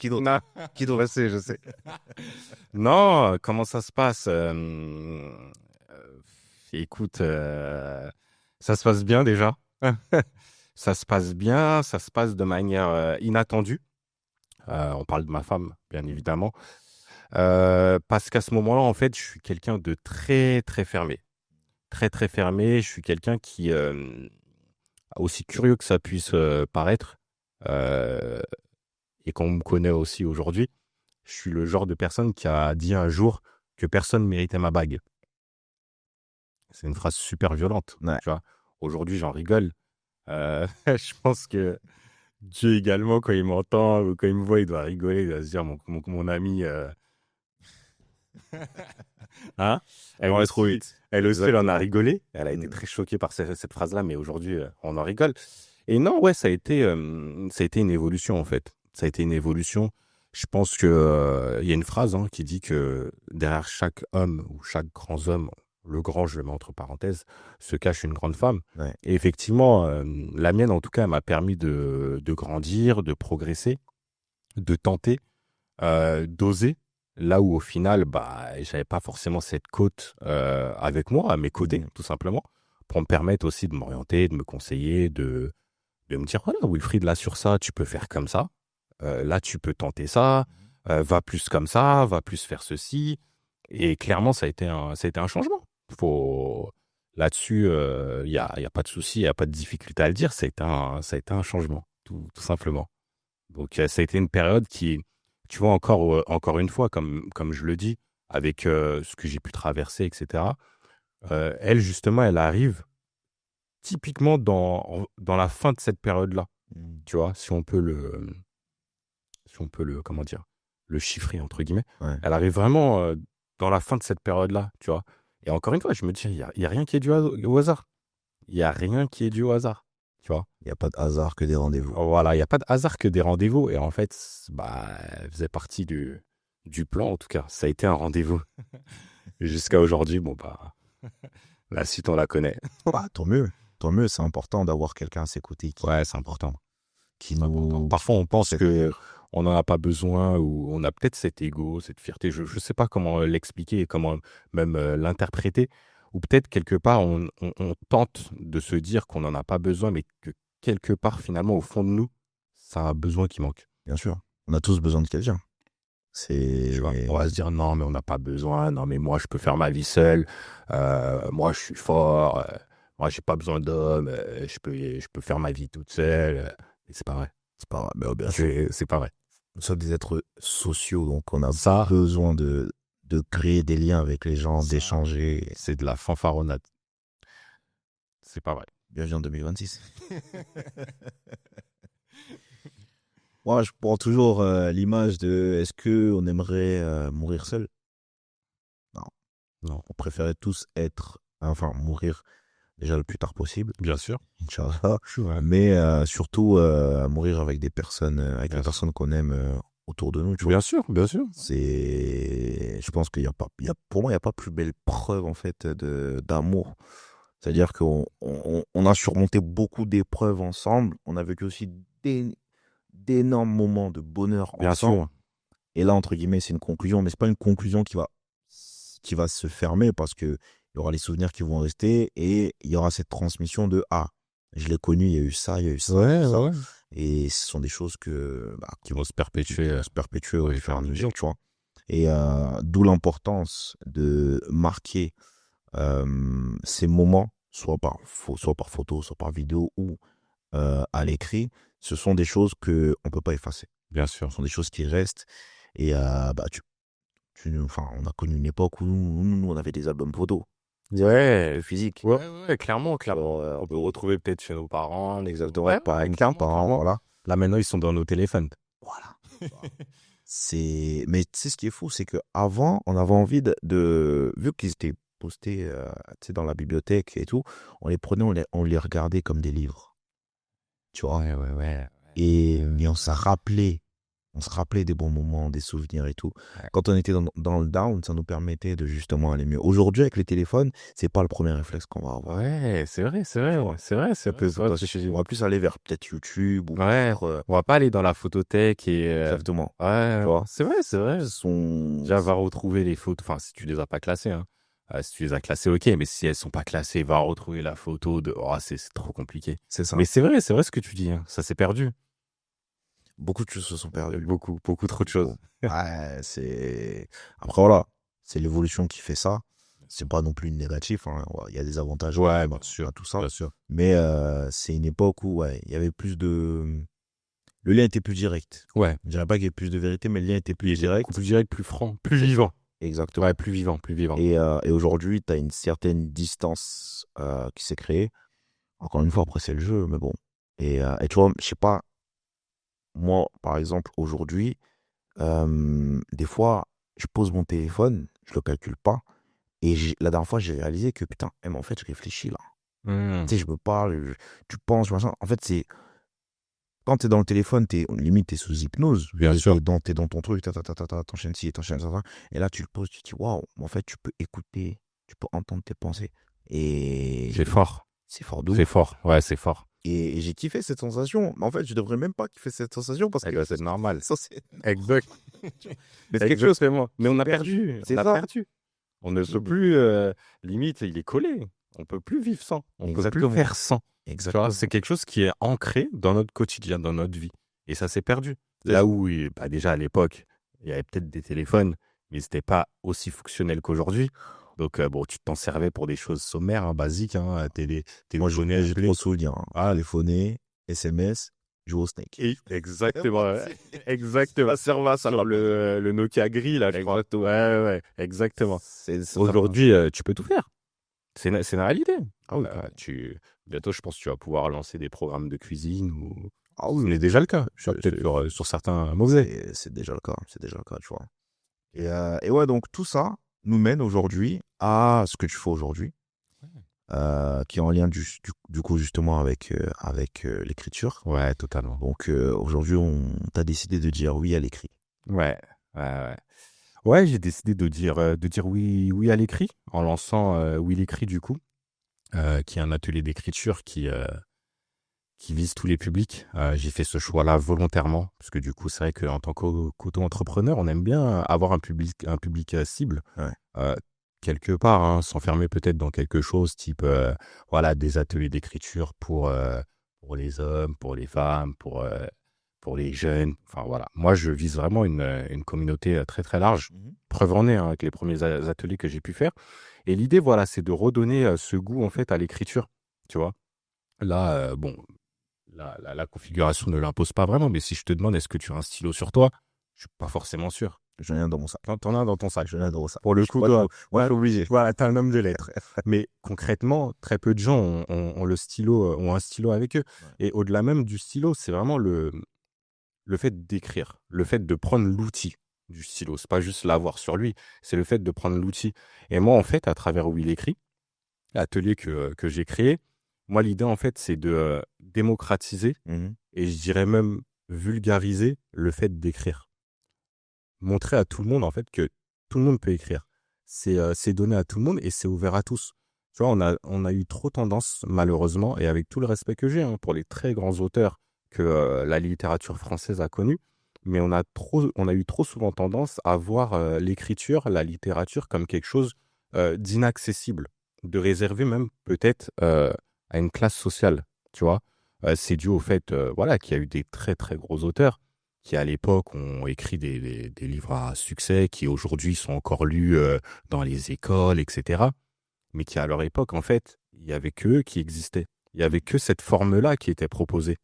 Qui d'autre? Non, Qui d'autre? je sais. Non, comment ça se passe? Écoute, ça se passe bien déjà. Ça se passe bien, ça se passe de manière inattendue. On parle de ma femme, bien évidemment. Parce qu'à ce moment-là, en fait, je suis quelqu'un de très, très fermé. Très, très fermé. Je suis quelqu'un qui, aussi curieux que ça puisse paraître, euh, et qu'on me connaît aussi aujourd'hui, je suis le genre de personne qui a dit un jour que personne méritait ma bague. C'est une phrase super violente, Ouais. tu vois. Aujourd'hui, j'en rigole. Je pense que Dieu également, quand il m'entend ou quand il me voit, il doit rigoler, il doit se dire, mon ami, hein? Elle On est trop aussi, vite. elle aussi, elle en a Exactement. rigolé. Elle a été très choquée par cette phrase-là, mais aujourd'hui, on en rigole. Et non, ouais, ça a été une évolution, en fait. Ça a été une évolution. Je pense que, il y a une phrase, hein, qui dit que derrière chaque homme ou chaque grand homme, le grand, je le mets entre parenthèses, se cache une grande femme. Ouais. Et effectivement, la mienne, en tout cas, elle m'a permis de grandir, de progresser, de tenter, d'oser. Là où, au final, bah, j'avais pas forcément cette côte avec moi, à mes côtés, Mhm. tout simplement. pour me permettre aussi de m'orienter, de me conseiller, de me dire, voilà, Wilfried, là, sur ça, tu peux faire comme ça. Là, tu peux tenter ça. Va plus comme ça, va plus faire ceci. Et clairement, ça a été un changement. Faut... Là-dessus, y a pas de souci, il n'y a pas de difficulté à le dire. Ça a été un changement, tout simplement. Donc, ça a été une période qui, tu vois, encore une fois, comme je le dis, avec ce que j'ai pu traverser, etc. Elle, justement, elle arrive typiquement dans la fin de cette période-là. Mm. Tu vois, si on peut le, comment dire, le chiffrer, entre guillemets. Ouais. Elle arrive vraiment dans la fin de cette période-là, tu vois. Et encore une fois, je me dis, il y a rien qui est dû au hasard. Il n'y a rien qui est dû au hasard, tu vois. Il n'y a pas de hasard que des rendez-vous. Voilà, il n'y a pas de hasard que des rendez-vous. Et en fait, bah, elle faisait partie du plan, en tout cas. Ça a été un rendez-vous. Jusqu'à aujourd'hui, bon, bah, la suite, on la connaît. Bah, tant mieux. Tant mieux, c'est important d'avoir quelqu'un à ses côtés Ouais, c'est important. qui C'est important. nous... Parfois, on pense que on n'en a pas besoin ou on a peut-être cet ego, cette fierté. Je ne sais pas comment l'expliquer et comment même l'interpréter. Ou peut-être quelque part, on tente de se dire qu'on n'en a pas besoin, mais que quelque part, finalement, au fond de nous, ça a un besoin qui manque. Bien sûr, on a tous besoin de quelqu'un. Tu vois, on va se dire non, mais on n'a pas besoin. Non, mais moi, je peux faire ma vie seule. Moi, je suis fort. Moi, j'ai pas besoin d'homme. Je peux faire ma vie toute seule. Et c'est pas vrai. C'est pas vrai. Mais bien sûr, C'est pas vrai. nous sommes des êtres sociaux, donc on a Ça, besoin de créer des liens avec les gens, Ça. d'échanger. c'est de la fanfaronnade. C'est pas vrai. Bienvenue en 2026. Moi, je prends toujours l'image de est-ce qu'on aimerait mourir seul? Non. Non. On préférait tous mourir déjà le plus tard possible, Bien sûr. Inch'Allah, Ouais. mais surtout mourir avec des personnes, avec Bien les sûr. personnes qu'on aime autour de nous, tu vois. Bien sûr, bien sûr. Je pense qu'il y a pas, pour moi, il n'y a pas plus belle preuve en fait d'amour. C'est-à-dire qu'on a surmonté beaucoup d'épreuves ensemble. On a vécu aussi d'énormes moments de bonheur Bien ensemble. sûr. Et là, entre guillemets, c'est une conclusion, mais c'est pas une conclusion qui va se fermer parce que il y aura les souvenirs qui vont rester et il y aura cette transmission de je l'ai connu, il y a eu ça, il y a eu ça, Ouais, ça. ouais. Et ce sont des choses Qui vont se perpétuer. se perpétuer au oui, fur et à faire mesure, tu vois. Et d'où l'importance de marquer ces moments, soit par photo, soit par vidéo ou à l'écrit. Ce sont des choses qu'on ne peut pas effacer. Bien sûr. Ce sont des choses qui restent. Et on a connu une époque où nous, on avait des albums photos. Ouais. Physiques. Ouais, clairement. Alors, On peut retrouver peut-être chez nos parents. exactement. Ouais, Par clairement, exemple, clairement. voilà. Là, maintenant, ils sont dans nos téléphones. Voilà. Mais tu sais, ce qui est fou, c'est qu'avant, on avait envie vu qu'ils étaient postés dans la bibliothèque et tout, on les prenait, on les regardait comme des livres. Tu vois. Ouais. Et on se rappelait des bons moments, des souvenirs et tout. Ouais. Quand on était dans le down, ça nous permettait de justement aller mieux. Aujourd'hui, avec les téléphones, c'est pas le premier réflexe qu'on va avoir. Ouais, c'est vrai. Ça peut On va plus aller vers peut-être YouTube ou Ouais. On va pas aller dans la photothèque et. exactement. Ouais. Tu vois. C'est vrai. Sont... Déjà, va retrouver les photos. Enfin, si tu les as pas classées, hein. Si tu les as classées, ok. Mais si elles sont pas classées, va retrouver la photo de. Oh, c'est trop compliqué. C'est ça. Mais c'est vrai ce que tu dis, hein. Ça s'est perdu. Beaucoup de choses se sont perdues. Beaucoup trop de choses. Ouais, Après, voilà, c'est l'évolution qui fait ça. C'est pas non plus négatif, hein. Il y a des avantages. Ouais, bien sûr. à tout ça. Bien sûr. Mais c'est une époque où il y avait plus de... Le lien était plus direct. Ouais. Je dirais pas qu'il y ait plus de vérité, mais le lien était plus direct. Plus direct, plus franc, plus vivant. Exactement. Ouais, plus vivant. Et aujourd'hui, tu as une certaine distance qui s'est créée. Encore une fois, après, c'est le jeu, mais bon. Et tu vois, je sais pas, moi, par exemple, aujourd'hui, des fois, je pose mon téléphone, je le calcule pas. Et la dernière fois, j'ai réalisé que putain, mais en fait, je réfléchis là. Tu sais, je me parle, tu penses, machin. En fait, c'est. Quand tu es dans le téléphone, limite, tu es sous hypnose. Bien sûr. T'es dans ton truc, t'enchaînes ci, t'enchaînes ça. Et là, tu le poses, tu te dis, waouh, en fait, tu peux écouter, tu peux entendre tes pensées. Et. C'est fort. C'est fort d'où. C'est fort. Ouais, c'est fort. Et j'ai kiffé cette sensation. Mais en fait, je devrais même pas kiffer cette sensation parce que. C'est normal. Ça, c'est. Exact. Mais c'est quelque chose, Mais on a perdu. C'est On a ça. perdu. On ne peut plus. Limite, il est collé. On peut plus vivre sans. On peut plus Exactement. faire sans. Tu vois, Exactement. c'est quelque chose qui est ancré dans notre quotidien, dans notre vie. Et ça s'est perdu. C'est Là ça. où, bah, déjà à l'époque, il y avait peut-être des téléphones, mais c'était pas aussi fonctionnel qu'aujourd'hui. Donc, bon, tu t'en servais pour des choses sommaires, hein, basiques, hein, Moi, téléphoner, j'ai appeler. trop souvenir. Téléphoner, SMS, jouer au Snake. Et exactement, ouais. C'est- Exactement. Ça servait à ça. Sur le Nokia gris, là, je crois. Ouais, ouais, ouais, exactement. Ça. Aujourd'hui, tu peux tout faire. C'est une réalité. Ah oui, Bientôt, je pense que tu vas pouvoir lancer des programmes de cuisine ou ah ce oui, n'est déjà le cas. je- Peut-être je- sur certains mauvais. c'est déjà le cas. C'est déjà le cas, tu vois. Et ouais, donc tout ça nous mène aujourd'hui à ce que tu fais aujourd'hui, qui est en lien du coup justement avec l'écriture. Ouais, totalement. Donc aujourd'hui, on t'a décidé de dire oui à l'écrit. Ouais, ouais, ouais. Ouais, j'ai décidé de dire oui, oui à l'écrit en lançant Oui l'écrit du coup, qui est un atelier d'écriture qui vise tous les publics. J'ai fait ce choix-là volontairement parce que du coup, c'est vrai qu'en tant qu'auto-entrepreneur, on aime bien avoir un public cible. Ouais. Euh, Quelque part, hein, s'enfermer peut-être dans quelque chose type voilà, des ateliers d'écriture pour les hommes, pour les femmes, pour les jeunes. Enfin voilà, moi je vise vraiment une communauté très très large. Preuve en est, hein, avec les premiers ateliers que j'ai pu faire. Et l'idée, voilà, c'est de redonner ce goût en fait à l'écriture. Tu vois, là, bon, la configuration ne l'impose pas vraiment, mais si je te demande est-ce que tu as un stylo sur toi, je suis pas forcément sûr. J'en ai un dans mon sac. T'en as un dans ton sac. J'en ai un dans mon sac. Pour le coup, toi, Moi, je suis obligé. voilà, t'es un homme de lettres. Mais concrètement, très peu de gens ont le stylo, ont un stylo avec eux. Ouais. Et au-delà même du stylo, c'est vraiment le fait d'écrire, le fait de prendre l'outil du stylo. C'est pas juste l'avoir sur lui, c'est le fait de prendre l'outil. Et moi, en fait, à travers où il écrit, l'atelier que j'ai créé, moi, l'idée, en fait, c'est de démocratiser Mhm. et je dirais même vulgariser le fait d'écrire. Montrer à tout le monde, en fait, que tout le monde peut écrire. C'est donné à tout le monde et c'est ouvert à tous. Tu vois, on a eu trop tendance, malheureusement, et avec tout le respect que j'ai pour les très grands auteurs que la littérature française a connus, mais on a eu trop souvent tendance à voir l'écriture, la littérature comme quelque chose d'inaccessible, de réservé même peut-être à une classe sociale. Tu vois, c'est dû au fait voilà, qu'il y a eu des très très gros auteurs qui à l'époque ont écrit des livres à succès, qui aujourd'hui sont encore lus dans les écoles, etc. Mais qui à leur époque, en fait, il n'y avait que eux qui existaient. Il n'y avait que cette forme-là qui était proposée.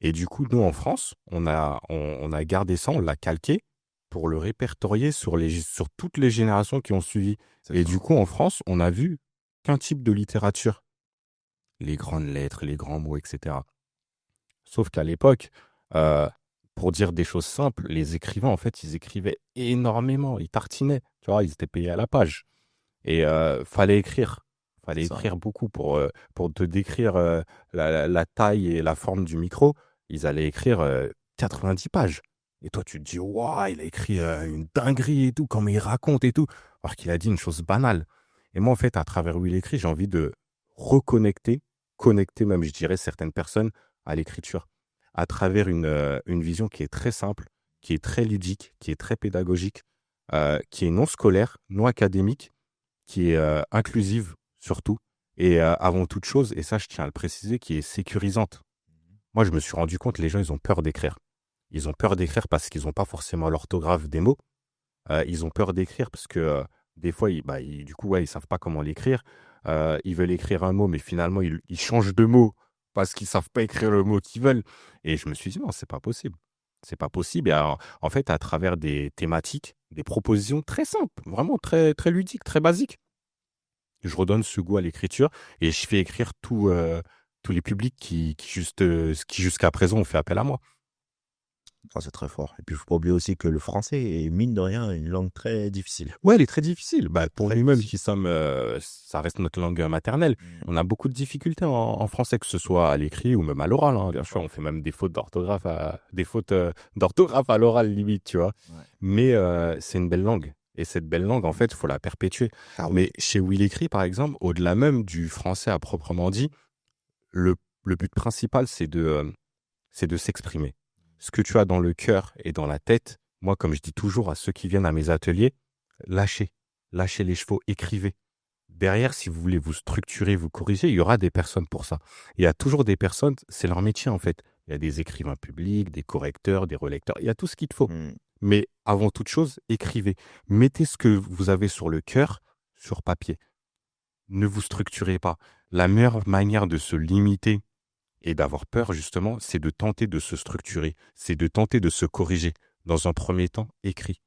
Et du coup, nous, en France, on a gardé ça, on l'a calqué pour le répertorier sur toutes les générations qui ont suivi. Et du coup, en France, on a vu qu'un type de littérature. Les grandes lettres, les grands mots, etc. Sauf qu'à l'époque, euh, pour dire des choses simples, les écrivains, en fait, ils écrivaient énormément, ils tartinaient, tu vois, ils étaient payés à la page. Et fallait écrire. Fallait C'est ça. écrire beaucoup pour te décrire la taille et la forme du micro. Ils allaient écrire 90 pages. Et toi, tu te dis, waouh, il a écrit une dinguerie et tout, comment il raconte et tout. Alors qu'il a dit une chose banale. Et moi, en fait, à travers où il écrit, j'ai envie de connecter même, je dirais, certaines personnes à l'écriture. À travers une vision qui est très simple, qui est très ludique, qui est très pédagogique, qui est non scolaire, non académique, qui est inclusive surtout, et avant toute chose, et ça je tiens à le préciser, qui est sécurisante. Moi je me suis rendu compte, les gens ils ont peur d'écrire. Ils ont peur d'écrire parce qu'ils n'ont pas forcément l'orthographe des mots. Ils ont peur d'écrire parce que des fois, du coup, ouais, ils savent pas comment l'écrire. Ils veulent écrire un mot, mais finalement, ils changent de mot parce qu'ils savent pas écrire le mot qu'ils veulent. Et je me suis dit, non, c'est pas possible. C'est pas possible. Et alors, en fait, à travers des thématiques, des propositions très simples, vraiment très, très ludiques, très basiques, je redonne ce goût à l'écriture et je fais écrire tous les publics qui jusqu'à présent ont fait appel à moi. Ah, c'est très fort. Et puis, il ne faut pas oublier aussi que le français est, mine de rien, une langue très difficile. Ouais, elle est très difficile. Bah, pour Très nous-mêmes difficile. qui sommes, ça reste notre langue maternelle. On a beaucoup de difficultés en français, que ce soit à l'écrit ou même à l'oral, hein. Bien sûr, on fait même des fautes d'orthographe à l'oral limite, tu vois. Ouais. Mais c'est une belle langue. Et cette belle langue, en fait, il faut la perpétuer. Ah oui. Mais chez Will écrit, par exemple, au-delà même du français à proprement dit, le but principal, c'est de s'exprimer. Ce que tu as dans le cœur et dans la tête, moi, comme je dis toujours à ceux qui viennent à mes ateliers, lâchez les chevaux, écrivez. derrière, si vous voulez vous structurer, vous corriger, il y aura des personnes pour ça. Il y a toujours des personnes, c'est leur métier en fait. Il y a des écrivains publics, des correcteurs, des relecteurs, il y a tout ce qu'il te faut. Hmm. Mais avant toute chose, écrivez. Mettez ce que vous avez sur le cœur sur papier. Ne vous structurez pas. La meilleure manière de se limiter et d'avoir peur, justement, c'est de tenter de se structurer. C'est de tenter de se corriger. Dans un premier temps, écrit.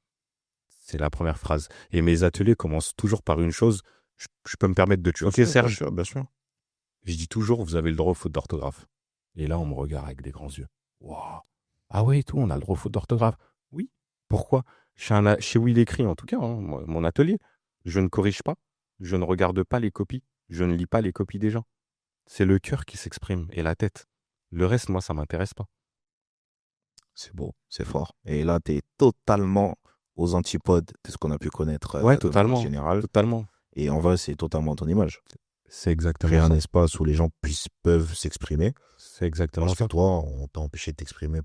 C'est la première phrase. Et mes ateliers commencent toujours par une chose. Je peux me permettre de te choquer, Bien Serge. sûr, bien sûr. Je dis toujours, vous avez le droit aux fautes d'orthographe. Et là, on me regarde avec des grands yeux. Waouh. Ah ouais, et tout, on a le droit aux fautes d'orthographe. Oui. Pourquoi? Chez Will Écrit, en tout cas, hein, mon atelier, je ne corrige pas. Je ne regarde pas les copies. Je ne lis pas les copies des gens. C'est le cœur qui s'exprime et la tête. Le reste, moi, ça m'intéresse pas. C'est beau, c'est fort. Et là, tu es totalement aux antipodes de ce qu'on a pu connaître Ouais, de manière totalement. générale. Totalement. Et en vrai, c'est totalement ton image. C'est exactement Créer un ça. espace où les gens peuvent s'exprimer. C'est exactement Parce que ça. toi, on t'a empêché de t'exprimer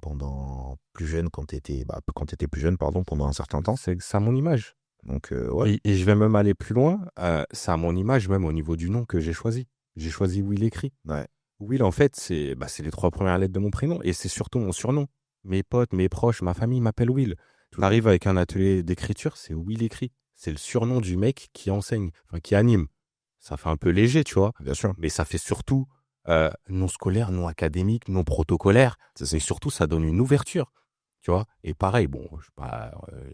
plus jeune, quand tu étais plus jeune, pardon, pendant un certain temps. C'est ça mon image. Donc, ouais. Et je vais même aller plus loin. Ça a mon image même au niveau du nom que j'ai choisi. J'ai choisi Will Écrit. Ouais. Will, en fait, c'est les 3 premières lettres de mon prénom et c'est surtout mon surnom. Mes potes, mes proches, ma famille m'appellent Will. T'arrives avec un atelier d'écriture, c'est Will Écrit. C'est le surnom du mec qui enseigne, enfin qui anime. Ça fait un peu léger, tu vois, Bien sûr. mais ça fait surtout non scolaire, non académique, non protocolaire. Et surtout, ça donne une ouverture, tu vois. Et pareil, bon, je sais pas,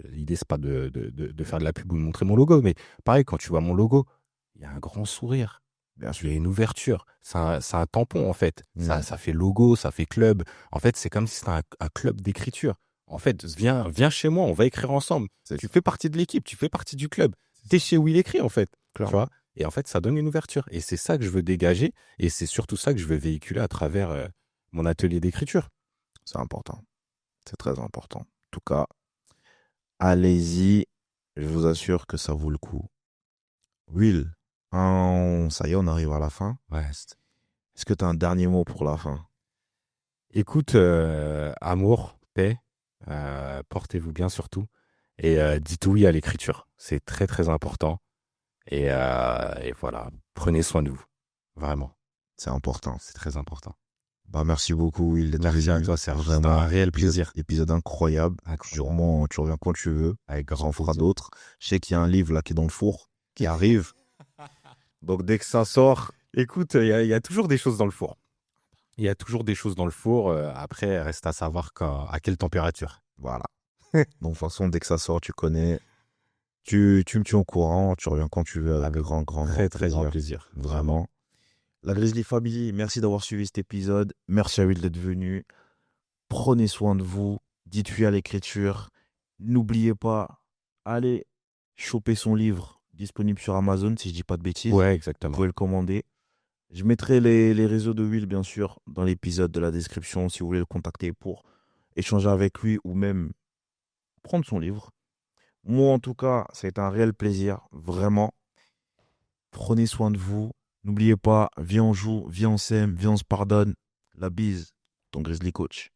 l'idée, c'est pas de faire de la pub ou de montrer mon logo, mais pareil, quand tu vois mon logo, il y a un grand sourire. Bien Il sûr. y a une ouverture. C'est un tampon, en fait. Mm. Ça fait logo, ça fait club. En fait, c'est comme si c'était un club d'écriture. En fait, viens chez moi, on va écrire ensemble. Tu fais partie de l'équipe, tu fais partie du club. T'es chez Will Écrit, en fait. Tu Clairement. vois. Et en fait, ça donne une ouverture. Et c'est ça que je veux dégager. Et c'est surtout ça que je veux véhiculer à travers mon atelier d'écriture. C'est important. C'est très important. En tout cas, allez-y. Je vous assure que ça vaut le coup. Will, ça y est, on arrive à la fin. Ouais. Est-ce que tu as un dernier mot pour la fin? Écoute, amour, paix, portez-vous bien surtout. Et dites oui à l'écriture. C'est très, très important. Et voilà, prenez soin de vous. Vraiment, C'est important. c'est très important. Bah, merci beaucoup, Will, d'être Merci à venu. toi, Serge. C'était Vraiment, un réel plaisir. épisode incroyable. Incroyable. Sûrement, tu reviens quand tu veux. Avec On grand en fera plaisir. d'autres. Je sais qu'il y a un livre là qui est dans le four, qui arrive. Donc, dès que ça sort, Écoute, il y a toujours des choses dans le four. Il y a toujours des choses dans le four. Après, reste à savoir à quelle température. voilà. Donc, de toute façon, dès que ça sort, tu connais. Tu me tiens au courant. Tu reviens quand tu veux avec grand Très, très grand plaisir. plaisir. Vraiment. La Grizzly Family, merci d'avoir suivi cet épisode. Merci à Will d'être venu. Prenez soin de vous. Dites oui à l'écriture. N'oubliez pas, allez choper son livre disponible sur Amazon, si je dis pas de bêtises. Ouais, Vous exactement. pouvez le commander. Je mettrai les réseaux de Will, bien sûr, dans l'épisode de la description, si vous voulez le contacter pour échanger avec lui ou même prendre son livre. Moi, en tout cas, ça a été un réel plaisir. Vraiment. Prenez soin de vous. N'oubliez pas, viens on joue, viens on s'aime, viens on se pardonne. La bise, ton Grizzly Coach.